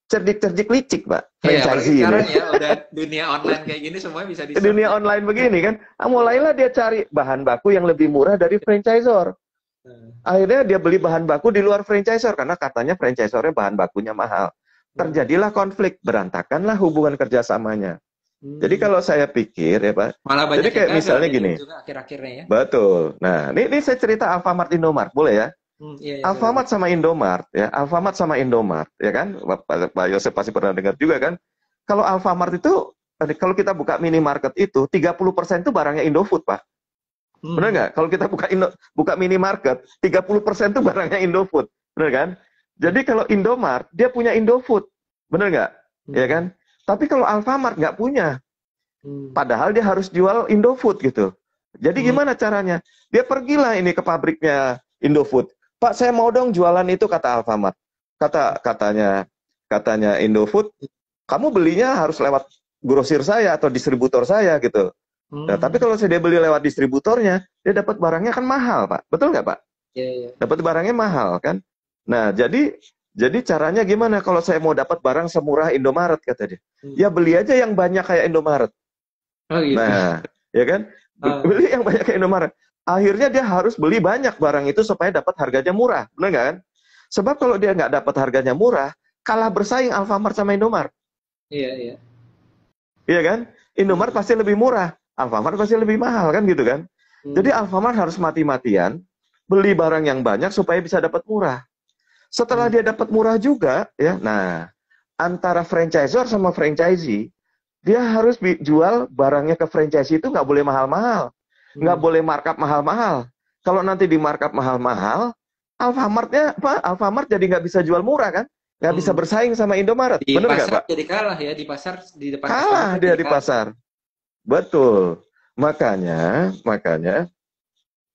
cerdik-cerdik licik, Pak. Iya, apalagi Franchisee ini. sekarang ya udah dunia online kayak gini semuanya bisa Di di-serve dunia ya. online begini kan, mulailah dia cari bahan baku yang lebih murah dari franchisor. Nah, Akhirnya dia beli bahan baku di luar franchisor karena katanya franchisornya bahan bakunya mahal. hmm. Terjadilah konflik, berantakanlah hubungan kerjasamanya. Jadi Hmm. kalau saya pikir ya Pak, Malah jadi banyak yang kayak gagal misalnya ya gini, juga akhir-akhirnya ya. betul. Nah, ini saya cerita Alfamart Indomart, boleh ya? Iya, iya, boleh, Alfamart boleh. sama Indomart, ya. Alfamart sama Indomart, ya kan? Pak Yosef pasti pernah dengar juga kan? Kalau Alfamart itu, kalau kita buka minimarket itu, 30% itu barangnya Indofood, Pak. Benar Hmm. nggak? Kalau kita buka minimarket, 30% itu barangnya Indofood. Benar kan? Hmm. Jadi kalau Indomart, dia punya Indofood. Benar nggak? Ya Hmm. kan? Tapi kalau Alfamart nggak punya. Hmm. Padahal dia harus jual Indofood gitu. Jadi Hmm. gimana caranya? Dia pergilah ini ke pabriknya Indofood. Pak, saya mau dong jualan itu, kata Alfamart. Katanya Indofood, kamu belinya harus lewat grosir saya atau distributor saya gitu. Nah, tapi Hmm. kalau dia beli lewat distributornya, dia dapat barangnya kan mahal, Pak. Betul nggak, Pak? Iya, iya. Dapat barangnya mahal kan? Nah, jadi caranya gimana kalau saya mau dapat barang semurah Indomaret, kata dia. Hmm. Ya beli aja yang banyak kayak Indomaret. Oh gitu. Nah, ya kan? Ah. Beli yang banyak kayak Indomaret. Akhirnya dia harus beli banyak barang itu supaya dapat harganya murah. Benar nggak kan? Sebab kalau dia nggak dapat harganya murah, kalah bersaing Alfamart sama Indomaret. Iya, iya. Iya kan? Indomaret Hmm. pasti lebih murah. Alfamart pasti lebih mahal kan gitu kan? Jadi Hmm. Alfamart harus mati-matian beli barang yang banyak supaya bisa dapat murah. Setelah Hmm. dia dapat murah juga, ya, nah antara franchisor sama franchisee, dia harus jual barangnya ke franchisee itu nggak boleh mahal-mahal, nggak Hmm. boleh markup mahal-mahal. Kalau nanti di markup mahal-mahal, Alfamart jadi nggak bisa jual murah kan? Nggak bisa Hmm. bersaing sama Indomaret, Di bener nggak pasar Pak? jadi kalah ya, di pasar di depan customer Kalah kan dia jadi di kalah. pasar, betul. Makanya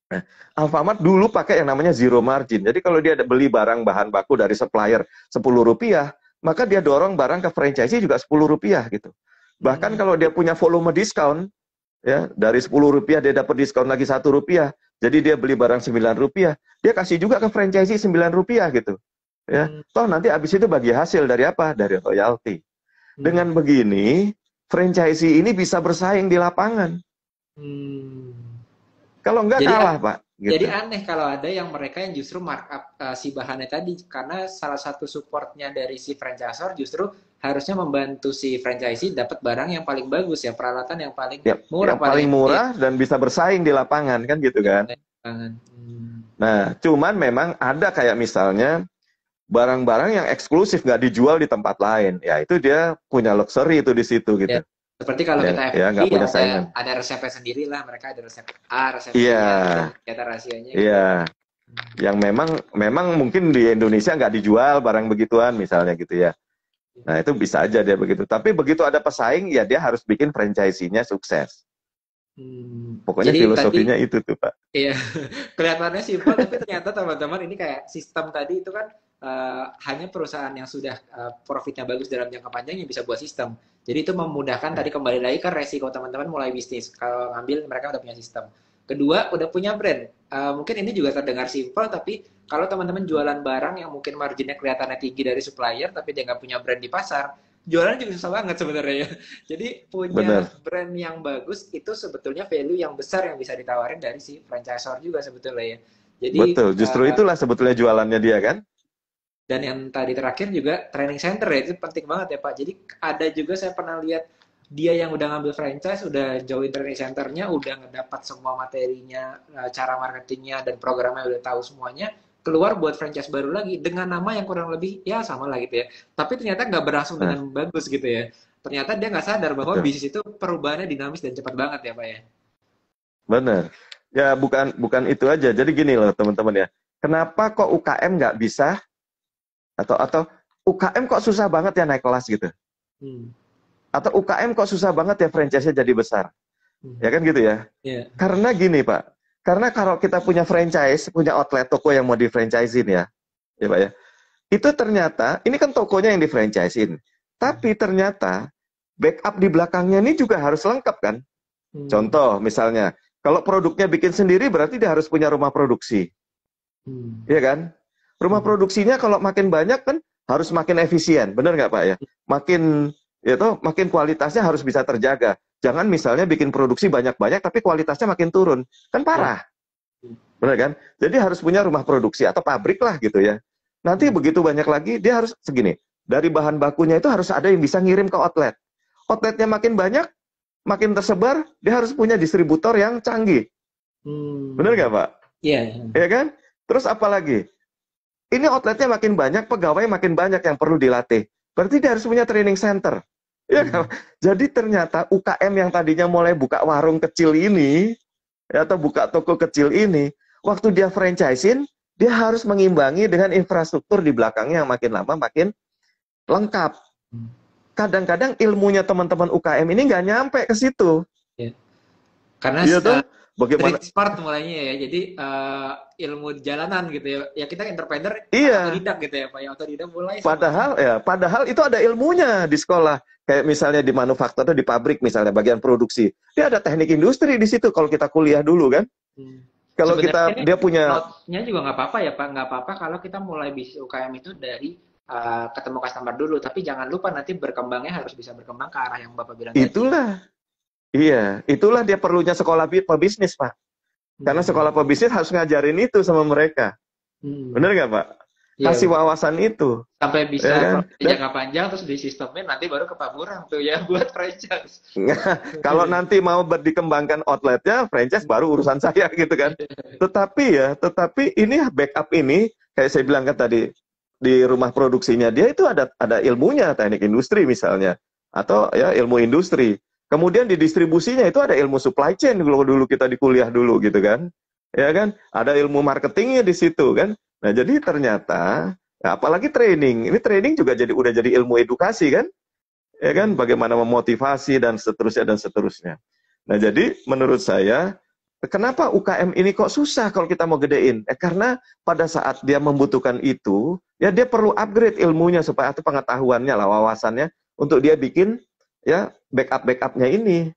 Nah, Alfamart dulu pakai yang namanya zero margin. Jadi kalau dia beli barang bahan baku dari supplier Rp10, maka dia dorong barang ke franchisee juga Rp10 gitu. Bahkan Hmm. kalau dia punya volume diskon, ya dari Rp10 dia dapat diskon lagi Rp1. Jadi dia beli barang Rp9, dia kasih juga ke franchisee Rp9 gitu. Ya, Hmm. toh nanti habis itu bagi hasil dari apa? Dari royalti. Hmm. Dengan begini, franchisee ini bisa bersaing di lapangan. Hmm. Kalau enggak Jadi kalah, Pak. jadi Gitu. aneh kalau ada yang mereka yang justru markup si bahannya tadi karena salah satu supportnya dari si franchisor justru harusnya membantu si franchisee dapat barang yang paling bagus ya, peralatan yang paling Ya, murah yang paling paling efektif. murah dan bisa bersaing di lapangan kan gitu Iya, kan. banget. Hmm. Nah, cuman memang ada kayak misalnya barang-barang yang eksklusif nggak dijual di tempat lain. Ya itu dia punya luxury itu di situ Ya, gitu. seperti kalau Ya, kita ya F&B nggak punya ada saingan. resepnya sendiri lah, mereka ada resep A, resep Iya, B-nya, ada kata rahasianya gitu ya. iya. Yang memang mungkin di Indonesia nggak dijual barang begituan misalnya gitu ya. Nah itu bisa aja dia begitu. Tapi begitu ada pesaing ya dia harus bikin franchise-nya sukses. Pokoknya Jadi tadi filosofinya itu tuh Pak. iya, kelihatannya simpel tapi ternyata teman-teman ini kayak sistem tadi itu kan hanya perusahaan yang sudah profitnya bagus dalam jangka panjang yang bisa buat sistem. Jadi itu memudahkan tadi kembali lagi ke resiko teman-teman mulai bisnis. Kalau ngambil mereka udah punya sistem. Kedua, udah punya brand. Mungkin ini juga terdengar simpel tapi kalau teman-teman jualan barang yang mungkin marginnya kelihatannya tinggi dari supplier tapi dia nggak punya brand di pasar, jualannya juga susah banget sebenarnya ya. Jadi punya Bener. brand yang bagus itu sebetulnya value yang besar yang bisa ditawarin dari si franchisor juga sebetulnya ya. Jadi Betul. Justru itulah sebetulnya jualannya dia kan. dan yang tadi terakhir juga training center ya itu penting banget ya Pak. Jadi ada juga saya pernah lihat dia yang udah ngambil franchise, udah join training centernya, udah ngedapat semua materinya, cara marketingnya dan programnya udah tahu semuanya, keluar buat franchise baru lagi dengan nama yang kurang lebih ya sama lah gitu ya. Tapi ternyata nggak berlangsung Nah, dengan bagus gitu ya. Ternyata dia nggak sadar bahwa betul. bisnis itu perubahannya dinamis dan cepat banget ya Pak ya. Bener. Ya bukan itu aja. Jadi gini loh teman-teman ya. Kenapa kok UKM nggak bisa atau UKM kok susah banget ya naik kelas gitu. Hmm. Atau UKM kok susah banget ya franchise-nya jadi besar. Ya kan gitu ya. Yeah. Karena gini Pak, karena kalau kita punya franchise, punya outlet toko yang mau di-franchise-in ya Pak ya, itu ternyata, ini kan tokonya yang di-franchise-in, tapi ternyata backup di belakangnya ini juga harus lengkap kan. Contoh misalnya, kalau produknya bikin sendiri berarti dia harus punya rumah produksi. Iya kan? Rumah produksinya kalau makin banyak kan harus makin efisien, benar nggak Pak ya? Makin kualitasnya harus bisa terjaga. Jangan misalnya bikin produksi banyak-banyak tapi kualitasnya makin turun, kan parah, benar kan? Jadi harus punya rumah produksi atau pabrik lah gitu ya. Nanti begitu banyak lagi dia harus segini. Dari bahan bakunya itu harus ada yang bisa ngirim ke outlet. Outletnya makin banyak, makin tersebar, dia harus punya distributor yang canggih. Benar nggak Pak? Iya. Ya kan? Terus apa lagi? Ini outletnya makin banyak, pegawai makin banyak yang perlu dilatih. Berarti dia harus punya training center. Ya kan? Jadi ternyata UKM yang tadinya mulai buka warung kecil ini, atau buka toko kecil ini, waktu dia franchise-in, dia harus mengimbangi dengan infrastruktur di belakangnya yang makin lama makin lengkap. Kadang-kadang ilmunya teman-teman UKM ini nggak nyampe ke situ. Yeah. Karena iya tuh, bagaimana? street smart mulainya ya, jadi ilmu di jalanan gitu ya. Ya kita entrepreneur Iya. otodidak gitu ya Pak. Ya otodidak mulai. Padahal itu ada ilmunya di sekolah. Kayak misalnya di manufaktur atau di pabrik misalnya bagian produksi. Dia ada teknik industri di situ kalau kita kuliah dulu kan. Kalau dia punya note-nya juga nggak apa-apa ya Pak, nggak apa-apa kalau kita mulai bisnis UKM itu dari ketemu customer dulu, tapi jangan lupa nanti berkembangnya harus bisa berkembang ke arah yang Bapak bilang itulah. Tadi. Iya, itulah dia perlunya sekolah pebisnis Pak. Karena sekolah pebisnis harus ngajarin itu sama mereka. Bener nggak Pak? Kasih wawasan itu. Sampai bisa jangka panjang, terus di sistemin nanti baru ke Pak Burang tuh ya buat franchise. Kalau nanti mau dikembangkan outletnya, franchise baru urusan saya gitu kan. Tetapi ini backup ini, kayak saya bilang kan tadi, di rumah produksinya dia itu ada ilmunya, teknik industri misalnya. Atau ya ilmu industri. Kemudian di distribusinya itu ada ilmu supply chain kalau dulu kita di kuliah dulu gitu kan. Ya kan? Ada ilmu marketingnya di situ kan. Nah, jadi ternyata ya apalagi training. Ini training juga udah jadi ilmu edukasi kan? Ya kan? Bagaimana memotivasi dan seterusnya. Nah, jadi menurut saya kenapa UKM ini kok susah kalau kita mau gedein? Karena pada saat dia membutuhkan itu, ya dia perlu upgrade ilmunya supaya atau pengetahuannya lah, wawasannya untuk dia bikin ya backup-backupnya ini.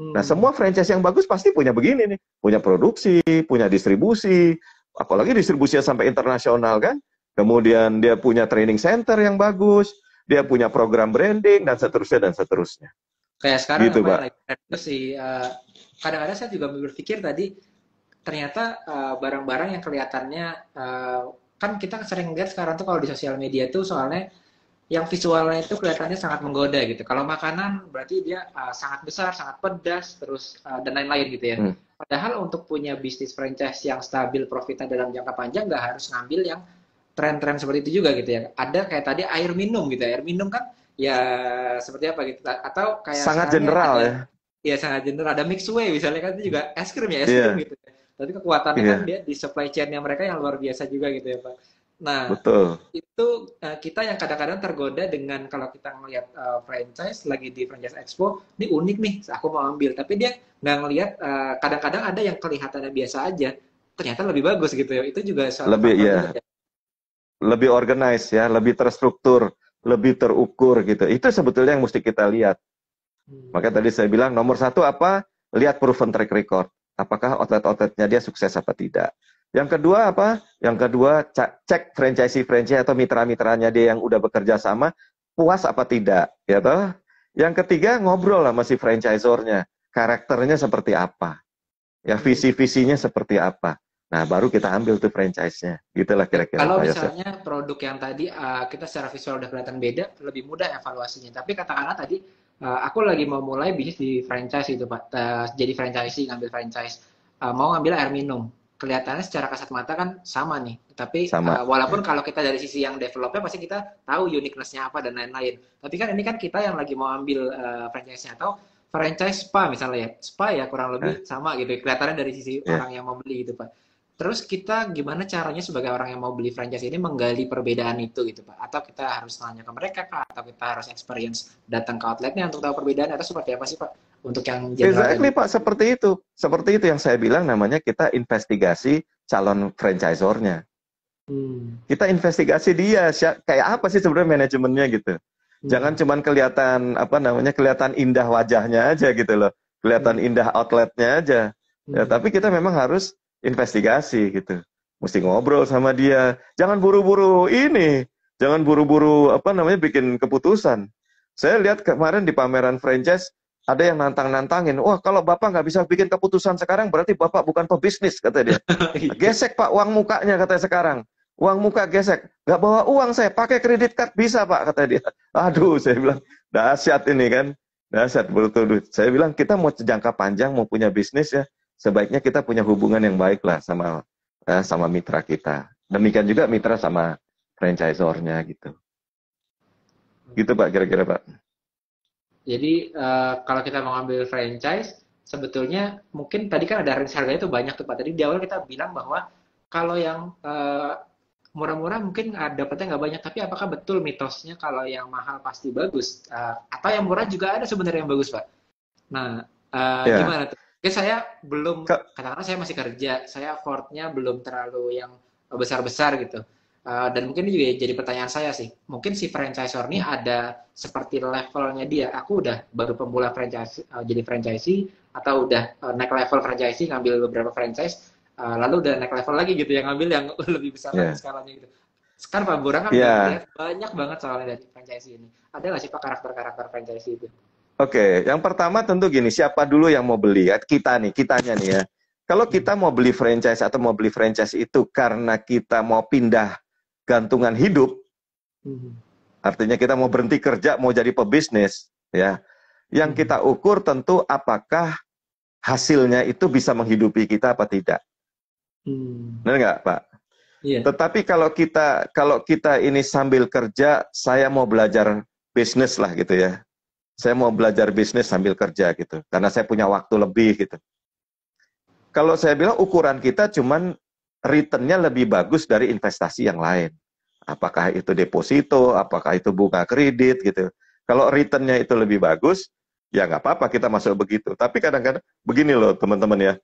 Nah, semua franchise yang bagus pasti punya begini nih, punya produksi, punya distribusi, apalagi distribusinya sampai internasional kan. Kemudian dia punya training center yang bagus, dia punya program branding dan seterusnya. Kayak sekarang gitu, Pak. Kadang-kadang saya juga berpikir tadi ternyata barang-barang yang kelihatannya kan kita sering lihat sekarang tuh kalau di sosial media tuh soalnya yang visualnya itu kelihatannya sangat menggoda gitu. Kalau makanan berarti dia sangat besar, sangat pedas, terus dan lain-lain gitu ya. Padahal untuk punya bisnis franchise yang stabil profitnya dalam jangka panjang nggak harus ngambil yang tren-tren seperti itu juga gitu ya. Ada kayak tadi air minum gitu ya. Air minum kan ya seperti apa gitu. Atau kayak sangat general ya. Iya sangat general. Ada Mixway misalnya kan itu juga es krim ya, es krim gitu. Tapi kekuatannya kan dia di supply chain-nya mereka yang luar biasa juga gitu ya Pak. Nah, betul. Itu kita yang kadang-kadang tergoda dengan kalau kita ngelihat franchise lagi di Franchise Expo, ini unik nih, aku mau ambil. Tapi dia nggak ngelihat, kadang-kadang ada yang kelihatannya biasa aja, ternyata lebih bagus gitu ya. Itu juga lebih organized ya, lebih terstruktur, lebih terukur gitu. Itu sebetulnya yang mesti kita lihat. Makanya tadi saya bilang nomor satu apa? Lihat proven track record. Apakah outlet-outletnya dia sukses apa tidak. Yang kedua apa? Yang kedua cek franchise atau mitra-mitranya dia yang udah bekerja sama puas apa tidak, ya toh? Yang ketiga ngobrol lah sama si franchisornya, karakternya seperti apa, ya visi-visinya seperti apa. Nah baru kita ambil tuh franchise-nya, gitulah kira-kira. Kalau misalnya produk yang tadi kita secara visual udah kelihatan beda, lebih mudah evaluasinya. Tapi katakanlah tadi aku lagi mau mulai bisnis di franchise itu Pak, jadi franchisee ngambil franchise, mau ngambil air minum. Kelihatannya secara kasat mata kan sama nih, tapi walaupun kalau kita dari sisi yang developnya pasti kita tahu uniqueness-nya apa dan lain-lain. Tapi kan ini kan kita yang lagi mau ambil franchise-nya atau franchise spa misalnya ya, spa ya kurang lebih sama gitu, kelihatannya dari sisi orang yang mau beli gitu Pak. Terus kita gimana caranya sebagai orang yang mau beli franchise ini menggali perbedaan itu gitu Pak? Atau kita harus nanya ke mereka Kak? Atau kita harus experience datang ke outletnya untuk tahu perbedaan atau seperti apa sih Pak? Untuk yang general Exactly tadi. Pak, seperti itu. Seperti itu yang saya bilang namanya kita investigasi calon franchisornya. Hmm. Kita investigasi dia, kayak apa sih sebenarnya manajemennya gitu. Jangan Hmm. cuman kelihatan apa namanya kelihatan indah wajahnya aja gitu loh, kelihatan Hmm. indah outletnya aja. Ya, Hmm. tapi kita memang harus investigasi gitu. Mesti ngobrol sama dia. Jangan buru-buru ini, jangan buru-buru apa namanya bikin keputusan. Saya lihat kemarin di pameran franchise ada yang nantang-nantangin. Wah, kalau Bapak nggak bisa bikin keputusan sekarang, berarti Bapak bukan pebisnis, kata dia. Iya. Gesek Pak uang mukanya, katanya sekarang. Uang muka gesek. Nggak bawa uang saya, pakai kredit card bisa Pak, kata dia. Aduh, saya bilang, dahsyat ini kan. Dahsyat, betul. Saya bilang, kita mau jangka panjang, mau punya bisnis ya, sebaiknya kita punya hubungan yang baik lah sama mitra kita. Demikian juga mitra sama franchisornya gitu. Gitu Pak, kira-kira Pak. Jadi kalau kita mau ambil franchise, sebetulnya mungkin tadi kan ada range harganya itu banyak tuh Pak. Tadi di awal kita bilang bahwa kalau yang murah-murah mungkin dapatnya nggak banyak, tapi apakah betul mitosnya kalau yang mahal pasti bagus? Atau yang murah juga ada sebenarnya yang bagus Pak? Nah, Ya, gimana tuh? Mungkin saya belum, katakanlah saya masih kerja, saya afford-nya belum terlalu yang besar-besar gitu. Dan mungkin ini juga jadi pertanyaan saya sih. Mungkin si franchisor ini ada seperti levelnya dia. Aku udah baru pemula franchise, jadi franchisee, atau udah naik level franchisee, ngambil beberapa franchise, lalu udah naik level lagi gitu, yang ngambil yang lebih besar lagi ya, skalanya gitu. Sekarang Pak Burang kan udah ya. ngeliat banyak banget soalnya dari franchisee ini. Ada nggak sih Pak karakter-karakter franchisee itu? Oke, yang pertama tentu gini, siapa dulu yang mau beli? Kitanya nih ya. Kalau Hmm. kita mau beli franchise atau mau beli franchise itu karena kita mau pindah gantungan hidup, Hmm. artinya kita mau berhenti kerja, mau jadi pebisnis, ya. Yang Hmm. kita ukur tentu apakah hasilnya itu bisa menghidupi kita apa tidak. Hmm. Benar nggak, Pak? Iya. Tetapi kalau kita ini sambil kerja, saya mau belajar bisnis lah gitu ya. Saya mau belajar bisnis sambil kerja gitu, karena saya punya waktu lebih gitu. Kalau saya bilang ukuran kita cuman return-nya lebih bagus dari investasi yang lain. Apakah itu deposito, apakah itu bunga kredit gitu. Kalau return-nya itu lebih bagus, ya nggak apa-apa kita masuk begitu. Tapi kadang-kadang begini loh teman-teman ya.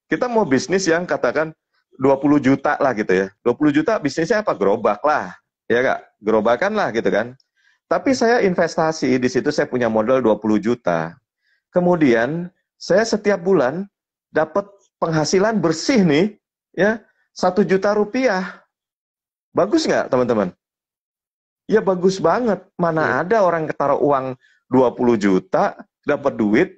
Kita mau bisnis yang katakan 20 juta lah gitu ya. 20 juta bisnisnya apa? Gerobak lah. Ya nggak? Gerobakan lah gitu kan. Tapi saya investasi, di situ saya punya modal 20 juta. Kemudian saya setiap bulan dapat penghasilan bersih nih, ya 1 juta rupiah. Bagus nggak teman-teman? Ya bagus banget. Iya. Mana ada orang taruh uang 20 juta, dapat duit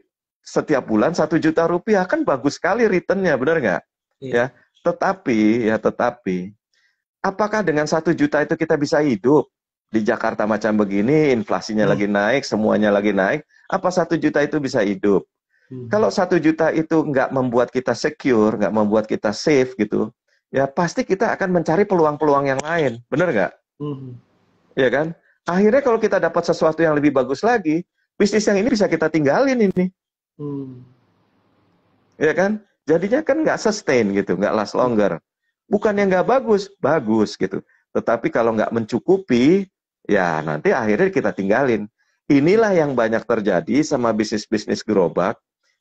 setiap bulan 1 juta rupiah. Kan bagus sekali returnnya, benar nggak? Iya. Ya, tetapi, apakah dengan 1 juta itu kita bisa hidup? Di Jakarta macam begini, inflasinya Hmm. lagi naik, semuanya lagi naik. Apa 1 juta itu bisa hidup? Hmm. Kalau 1 juta itu nggak membuat kita secure, nggak membuat kita safe gitu, ya pasti kita akan mencari peluang-peluang yang lain. Benar nggak? Hmm. Ya kan? Akhirnya kalau kita dapat sesuatu yang lebih bagus lagi, bisnis yang ini bisa kita tinggalin ini. Hmm. Ya kan? Jadinya kan nggak sustain gitu, nggak last Hmm. longer. Bukan yang nggak bagus, bagus gitu. Tetapi kalau nggak mencukupi, ya nanti akhirnya kita tinggalin. Inilah yang banyak terjadi sama bisnis-bisnis gerobak.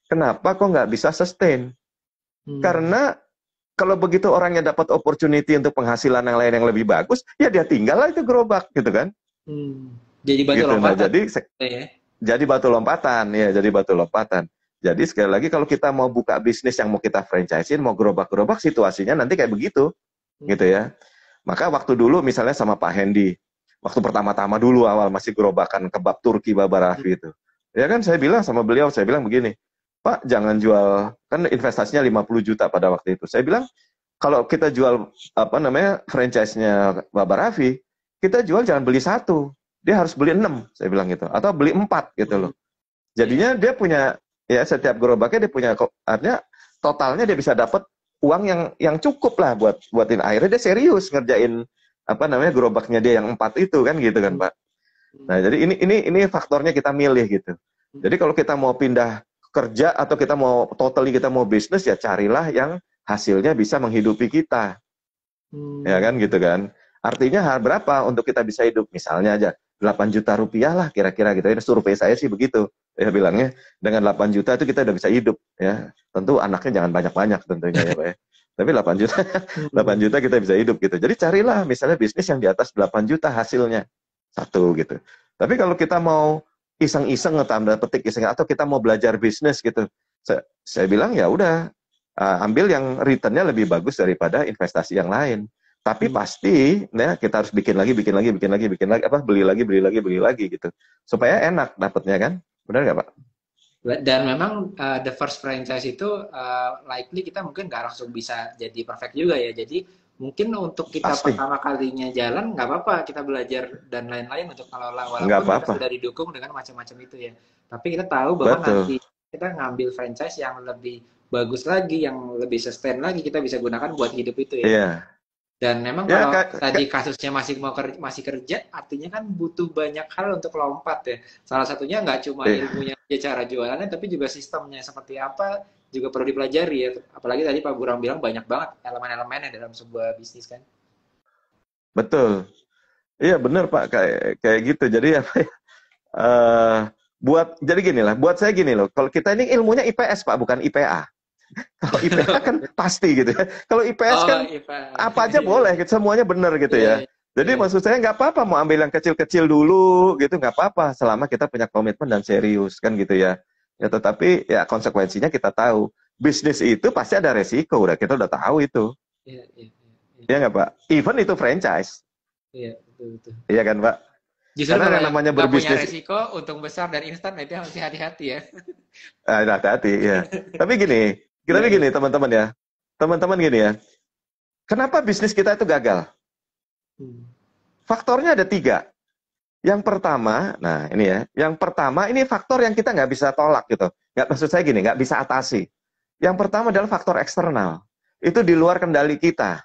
Kenapa kok nggak bisa sustain? Hmm. Karena kalau begitu orangnya dapat opportunity untuk penghasilan yang lain yang lebih bagus, ya dia tinggal lah itu gerobak gitu kan. Hmm. Jadi batu Gitu. Nah, lompatan jadi ya. jadi batu lompatan ya, jadi batu lompatan. Jadi sekali lagi kalau kita mau buka bisnis yang mau kita franchisein, mau gerobak-gerobak situasinya nanti kayak begitu, gitu Hmm. ya. Maka waktu dulu misalnya sama Pak Hendy, waktu pertama-tama dulu awal masih gerobakan kebab Turki Baba Raffi itu. Ya kan saya bilang sama beliau, saya bilang begini, Pak jangan jual, kan investasinya 50 juta pada waktu itu. Saya bilang, kalau kita jual apa namanya franchise-nya Baba Raffi, kita jual jangan beli satu, dia harus beli 6, saya bilang gitu, atau beli 4 gitu Hmm. loh. Iya. Jadinya dia punya, ya setiap gerobaknya dia punya, artinya totalnya dia bisa dapat uang yang cukup lah buatin akhirnya dia serius ngerjain apa namanya gerobaknya dia yang 4 itu kan gitu kan Hmm. Pak. Nah jadi ini faktornya kita milih gitu. Hmm. Jadi kalau kita mau pindah kerja atau kita mau totally kita mau bisnis ya carilah yang hasilnya bisa menghidupi kita. Ya kan gitu kan. Artinya berapa untuk kita bisa hidup? Misalnya aja 8 juta rupiah lah kira-kira gitu. Ini survei saya sih begitu. Ya bilangnya dengan 8 juta itu kita udah bisa hidup ya. Tentu anaknya jangan banyak-banyak tentunya ya, Pak ya. Tapi 8 juta 8 juta kita bisa hidup gitu. Jadi carilah misalnya bisnis yang di atas 8 juta hasilnya. Satu gitu. Tapi kalau kita mau iseng-iseng tanda petik iseng atau kita mau belajar bisnis gitu. Saya bilang ya udah ambil yang returnnya lebih bagus daripada investasi yang lain. Tapi pasti, ya kita harus bikin lagi, apa beli lagi gitu, supaya enak dapatnya kan, benar nggak Pak? Dan memang the first franchise itu likely kita mungkin nggak langsung bisa jadi perfect juga ya. Jadi mungkin untuk kita Pasti. pertama kalinya jalan nggak apa-apa kita belajar dan lain-lain untuk kelola Nggak walaupun kita apa-apa. sudah didukung dengan macam-macam itu ya. Tapi kita tahu bahwa Betul. nanti kita ngambil franchise yang lebih bagus lagi, yang lebih sustain lagi kita bisa gunakan buat hidup itu ya. Iya. Dan memang Ya, kalau tadi kasusnya masih kerja, artinya kan butuh banyak hal untuk lompat ya. Salah satunya nggak cuma ilmunya aja cara jualannya, tapi juga sistemnya seperti apa juga perlu dipelajari ya. Apalagi tadi Pak Burang bilang banyak banget elemen-elemennya dalam sebuah bisnis kan. betul. Iya benar Pak, kayak gitu. Jadi apa ya? Jadi gini lah, buat saya gini loh. Kalau kita ini ilmunya IPS Pak, bukan IPA. Kalau IPA kan pasti gitu ya. Kalau IPS Oh, kan IPA. apa aja boleh, semuanya benar gitu Iya, ya. iya. Jadi Iya. maksud saya nggak apa-apa mau ambil yang kecil-kecil dulu gitu, nggak apa-apa selama kita punya komitmen dan serius kan gitu ya. Ya tetapi ya konsekuensinya kita tahu. Bisnis itu pasti ada resiko, kita udah tahu itu. Iya, iya, iya. Iya nggak Pak? Even itu franchise. Iya, betul, betul. Iya kan Pak? Justru Karena kalau yang yang namanya nggak punya berbisnis, resiko, untung besar dan instan, itu harus hati-hati ya. hati-hati ya. Tapi gini, kita Iya, iya. begini teman-teman ya. Teman-teman gini ya. Kenapa bisnis kita itu gagal? Hmm. Faktornya ada 3. Yang pertama, nah ini ya, yang pertama ini faktor yang kita nggak bisa tolak gitu. Nggak, maksud saya gini, nggak bisa atasi. Yang pertama adalah faktor eksternal. Itu di luar kendali kita.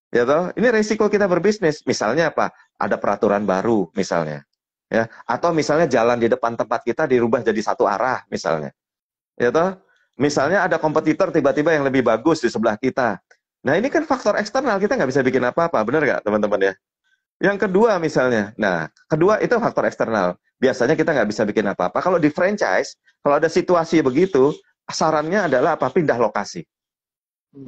Ya toh? Ini risiko kita berbisnis. Misalnya apa? Ada peraturan baru misalnya. Ya, atau misalnya jalan di depan tempat kita dirubah jadi satu arah misalnya. Ya toh? Misalnya ada kompetitor tiba-tiba yang lebih bagus di sebelah kita. Nah, ini kan faktor eksternal, kita nggak bisa bikin apa-apa, benar nggak teman-teman ya? Yang kedua misalnya, nah kedua itu faktor eksternal. Biasanya kita nggak bisa bikin apa-apa. Kalau di franchise, kalau ada situasi begitu, sarannya adalah apa? Pindah lokasi,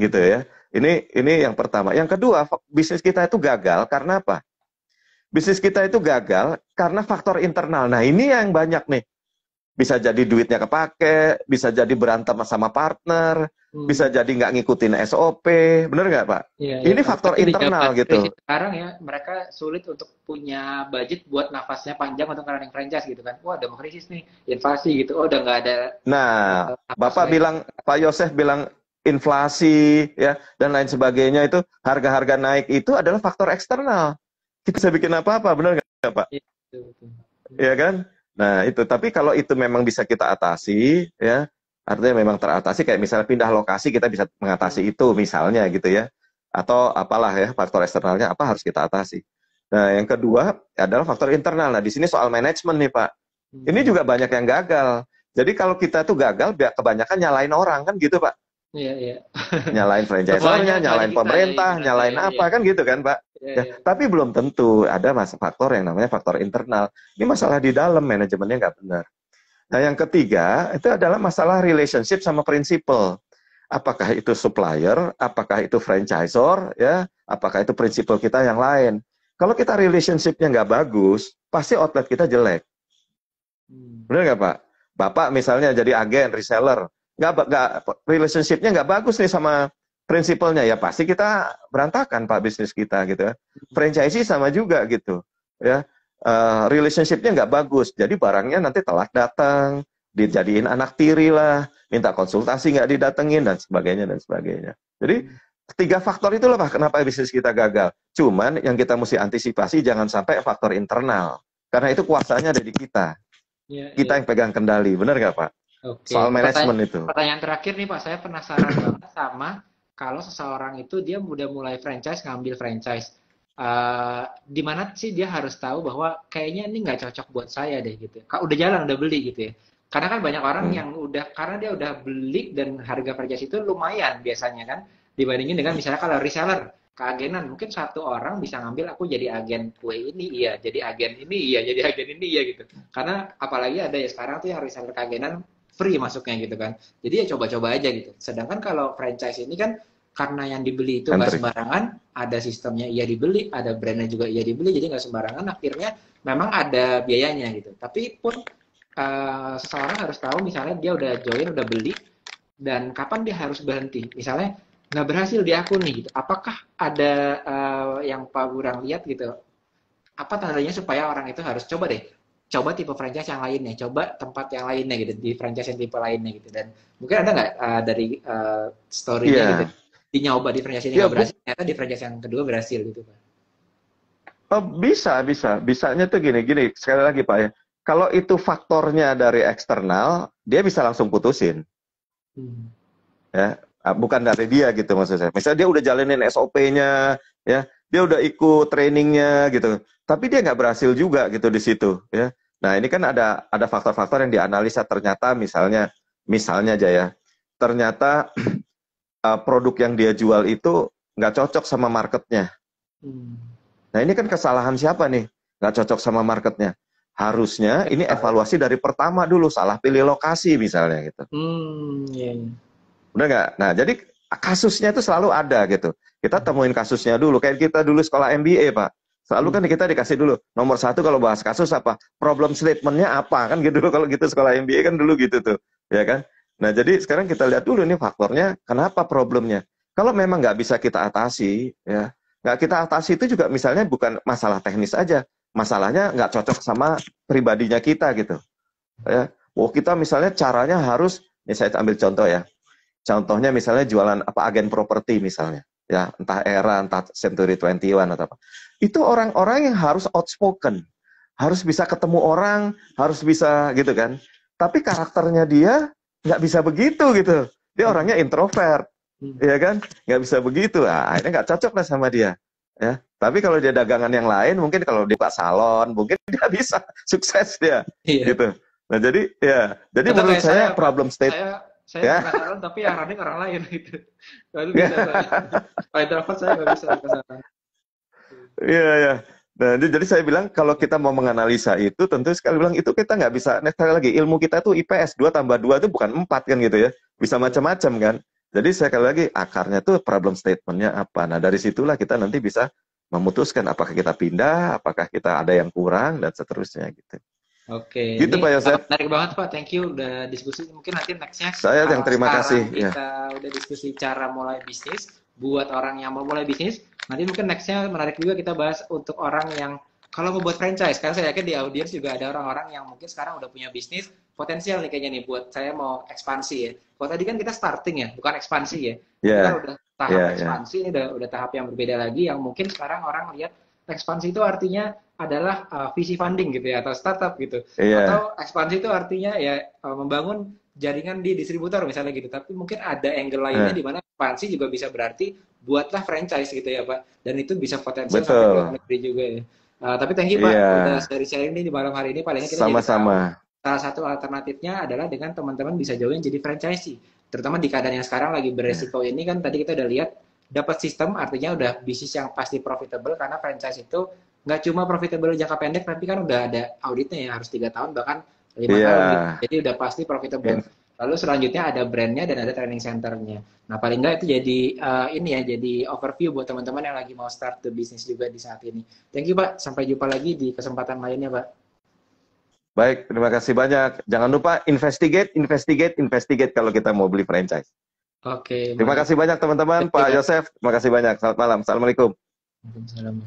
gitu ya. Ini yang pertama. Yang kedua, bisnis kita itu gagal karena apa? Bisnis kita itu gagal karena faktor internal. Nah ini yang banyak nih. Bisa jadi duitnya kepake, bisa jadi berantem sama partner, bisa jadi nggak ngikutin SOP, bener nggak Pak? Iya, iya. Ini faktor Apalagi di zaman internal gitu. krisis sekarang ya, mereka sulit untuk punya budget buat nafasnya panjang untuk running franchise gitu kan. Wah, udah mau krisis nih, inflasi gitu. Oh, udah nggak ada Nah, napas Bapak lagi. bilang, Pak Yosef bilang inflasi ya dan lain sebagainya itu harga-harga naik itu adalah faktor eksternal. Kita bisa bikin apa-apa, benar nggak Pak? Iya, betul, betul. Ya kan? Nah itu. Tapi kalau itu memang bisa kita atasi, ya artinya memang teratasi. Kayak misalnya pindah lokasi kita bisa mengatasi itu misalnya gitu ya. Atau apalah ya faktor eksternalnya apa harus kita atasi. Nah yang kedua adalah faktor internal. Nah di sini soal manajemen nih Pak. Ini juga banyak yang gagal. Jadi kalau kita tuh gagal, kebanyakan nyalain orang kan gitu Pak. Iya, iya. Nyalain Semuanya franchisornya, pada nyalain kita ya pemerintah, ibaratnya nyalain ya. apa Iya, kan gitu kan Pak. iya, Ya, iya. tapi belum tentu ada faktor yang namanya faktor internal. Ini masalah di dalam manajemennya nggak benar. Nah yang ketiga itu adalah masalah relationship sama prinsipal. Apakah itu supplier, apakah itu franchisor, ya, apakah itu prinsipal kita yang lain. Kalau kita relationship-nya nggak bagus, pasti outlet kita jelek. Benar nggak Pak? Bapak misalnya jadi agen, reseller, nggak relationship-nya nggak bagus nih sama prinsipalnya, ya pasti kita berantakan Pak bisnis kita gitu ya. Franchisee sama juga gitu, ya. Relationship-nya nggak bagus, jadi barangnya nanti telat datang, dijadiin anak tiri lah, minta konsultasi nggak didatengin dan sebagainya dan sebagainya. Jadi 3 faktor itulah Pak kenapa bisnis kita gagal. Cuman yang kita mesti antisipasi jangan sampai faktor internal, karena itu kuasanya ada di kita. Iya, Kita iya. yang pegang kendali, benar nggak Pak? Soal Oke, manajemen itu. pertanyaan terakhir nih Pak, saya penasaran banget sama kalau seseorang itu dia udah mulai franchise, ngambil franchise. Di mana sih dia harus tahu bahwa kayaknya ini nggak cocok buat saya deh gitu. Kak udah jalan, udah beli gitu ya. Karena kan banyak orang yang udah, karena dia udah beli dan harga franchise itu lumayan biasanya kan. Dibandingin dengan misalnya kalau reseller, keagenan, mungkin satu orang bisa ngambil aku jadi agen kue ini, iya, jadi agen ini, iya, jadi agen ini, iya gitu. Karena apalagi ada ya sekarang tuh yang reseller keagenan free masuknya gitu kan. Jadi ya coba-coba aja gitu. Sedangkan kalau franchise ini kan karena yang dibeli itu nggak Antri. sembarangan, ada sistemnya iya dibeli, ada brandnya juga iya dibeli, jadi nggak sembarangan. Akhirnya memang ada biayanya gitu. Tapi pun seseorang harus tahu misalnya dia udah join, udah beli, dan kapan dia harus berhenti. Misalnya nggak berhasil di akun nih, gitu. Apakah ada yang Pak Burang lihat gitu? Apa tandanya supaya orang itu harus coba deh, coba tipe franchise yang lainnya, coba tempat yang lainnya gitu, di franchise yang tipe lainnya gitu. Dan mungkin ada nggak dari story-nya gitu, Iya. dinyoba di franchise ini Iya, nggak berhasil, ternyata di franchise yang kedua berhasil gitu Pak. bisa, bisa. Bisanya tuh gini, gini. Sekali lagi Pak ya. Kalau itu faktornya dari eksternal, dia bisa langsung putusin. Hmm. Ya. Bukan dari dia gitu maksud saya. Misalnya dia udah jalanin SOP-nya, ya, dia udah ikut trainingnya gitu, tapi dia nggak berhasil juga gitu di situ, ya. Nah ini kan ada faktor-faktor yang dianalisa ternyata misalnya aja ya, ternyata produk yang dia jual itu nggak cocok sama marketnya. Hmm. Nah ini kan kesalahan siapa nih? Nggak cocok sama marketnya. Harusnya ini Tahu. evaluasi dari pertama dulu, salah pilih lokasi misalnya gitu. Iya, iya. Udah nggak? Nah, jadi kasusnya itu selalu ada gitu. Kita temuin kasusnya dulu. Kayak kita dulu sekolah MBA, Pak. Selalu Hmm. kan kita dikasih dulu. Nomor satu kalau bahas kasus apa? Problem statement-nya apa? Kan gitu dulu kalau gitu sekolah MBA kan dulu gitu tuh. Ya kan? Nah, jadi sekarang kita lihat dulu nih faktornya, kenapa problemnya. Kalau memang nggak bisa kita atasi, ya nggak kita atasi itu juga misalnya bukan masalah teknis aja. Masalahnya nggak cocok sama pribadinya kita gitu. Ya. Oh, kita misalnya caranya harus, ini saya ambil contoh ya. Contohnya misalnya jualan apa agen properti misalnya, ya entah Era, entah Century 21 atau apa. Itu orang-orang yang harus outspoken, harus bisa ketemu orang, harus bisa gitu kan. Tapi karakternya dia nggak bisa begitu gitu. Dia Hmm. orangnya introvert, Hmm. ya kan? Nggak bisa begitu. Nah, akhirnya nggak cocok lah sama dia. Ya, tapi kalau dia dagangan yang lain, mungkin kalau dia buka salon, mungkin dia bisa sukses dia, Iya. gitu. Nah, jadi Atau menurut kayak saya saya Pak, problem state, saya ya. buka salon tapi yang running orang lain gitu. Lalu bisa saya. Kalau introvert saya nggak bisa ke salon. Iya, iya. Nah, jadi saya bilang kalau kita mau menganalisa itu, tentu sekali bilang itu kita nggak bisa. Nah, sekali lagi, ilmu kita tuh IPS 2 tambah 2 itu bukan 4 kan gitu ya. Bisa Betul. macam-macam kan. Jadi sekali lagi, akarnya tuh problem statement-nya apa. Nah, dari situlah kita nanti bisa memutuskan apakah kita pindah, apakah kita ada yang kurang, dan seterusnya gitu. Oke, Gitu ini Pak Yosef. menarik banget Pak. Thank you udah diskusi. Mungkin nanti nextnya Saya yang terima kasih. sekarang Ya. kita udah diskusi cara mulai bisnis buat orang yang mau mulai bisnis. Nanti mungkin nextnya menarik juga kita bahas untuk orang yang kalau mau buat franchise. Karena saya yakin di audiens juga ada orang-orang yang mungkin sekarang udah punya bisnis potensial nih kayaknya nih buat saya mau ekspansi ya. Kalau tadi kan kita starting ya, bukan ekspansi ya. Ini kan Ya, udah tahap ya, ya. ekspansi, ini udah tahap yang berbeda lagi yang mungkin sekarang orang lihat ekspansi itu artinya adalah VC funding gitu ya atau startup gitu. Iya, Atau ekspansi itu artinya ya membangun jaringan di distributor misalnya gitu. Tapi mungkin ada angle lainnya nah, di mana ekspansi juga bisa berarti buatlah franchise gitu ya Pak. Dan itu bisa potensial sampai ke luar betul. negeri juga ya. Tapi thank you Pak Iya, udah sharing-sharing nih di malam hari ini. Palingnya kita jadi tahu sama-sama. salah satu alternatifnya adalah dengan teman-teman bisa join jadi franchisee. Terutama di keadaan yang sekarang lagi Ya, beresiko ini kan tadi kita udah lihat dapat sistem artinya udah bisnis yang pasti profitable karena franchise itu nggak cuma profitable jangka pendek tapi kan udah ada auditnya ya harus 3 tahun bahkan 5 tahun gitu. iya. Jadi udah pasti profitable. In- Lalu selanjutnya ada brandnya dan ada training centernya. Nah paling nggak itu jadi ini ya jadi overview buat teman-teman yang lagi mau start the business juga di saat ini. Thank you Pak. Sampai jumpa lagi di kesempatan lainnya Pak. Baik, terima kasih banyak. Jangan lupa investigate, investigate, investigate kalau kita mau beli franchise. Oke, Terima mari. kasih banyak teman-teman. Thank you Pak Pak. Yosef, terima kasih banyak. Selamat malam. Assalamualaikum. Waalaikumsalam.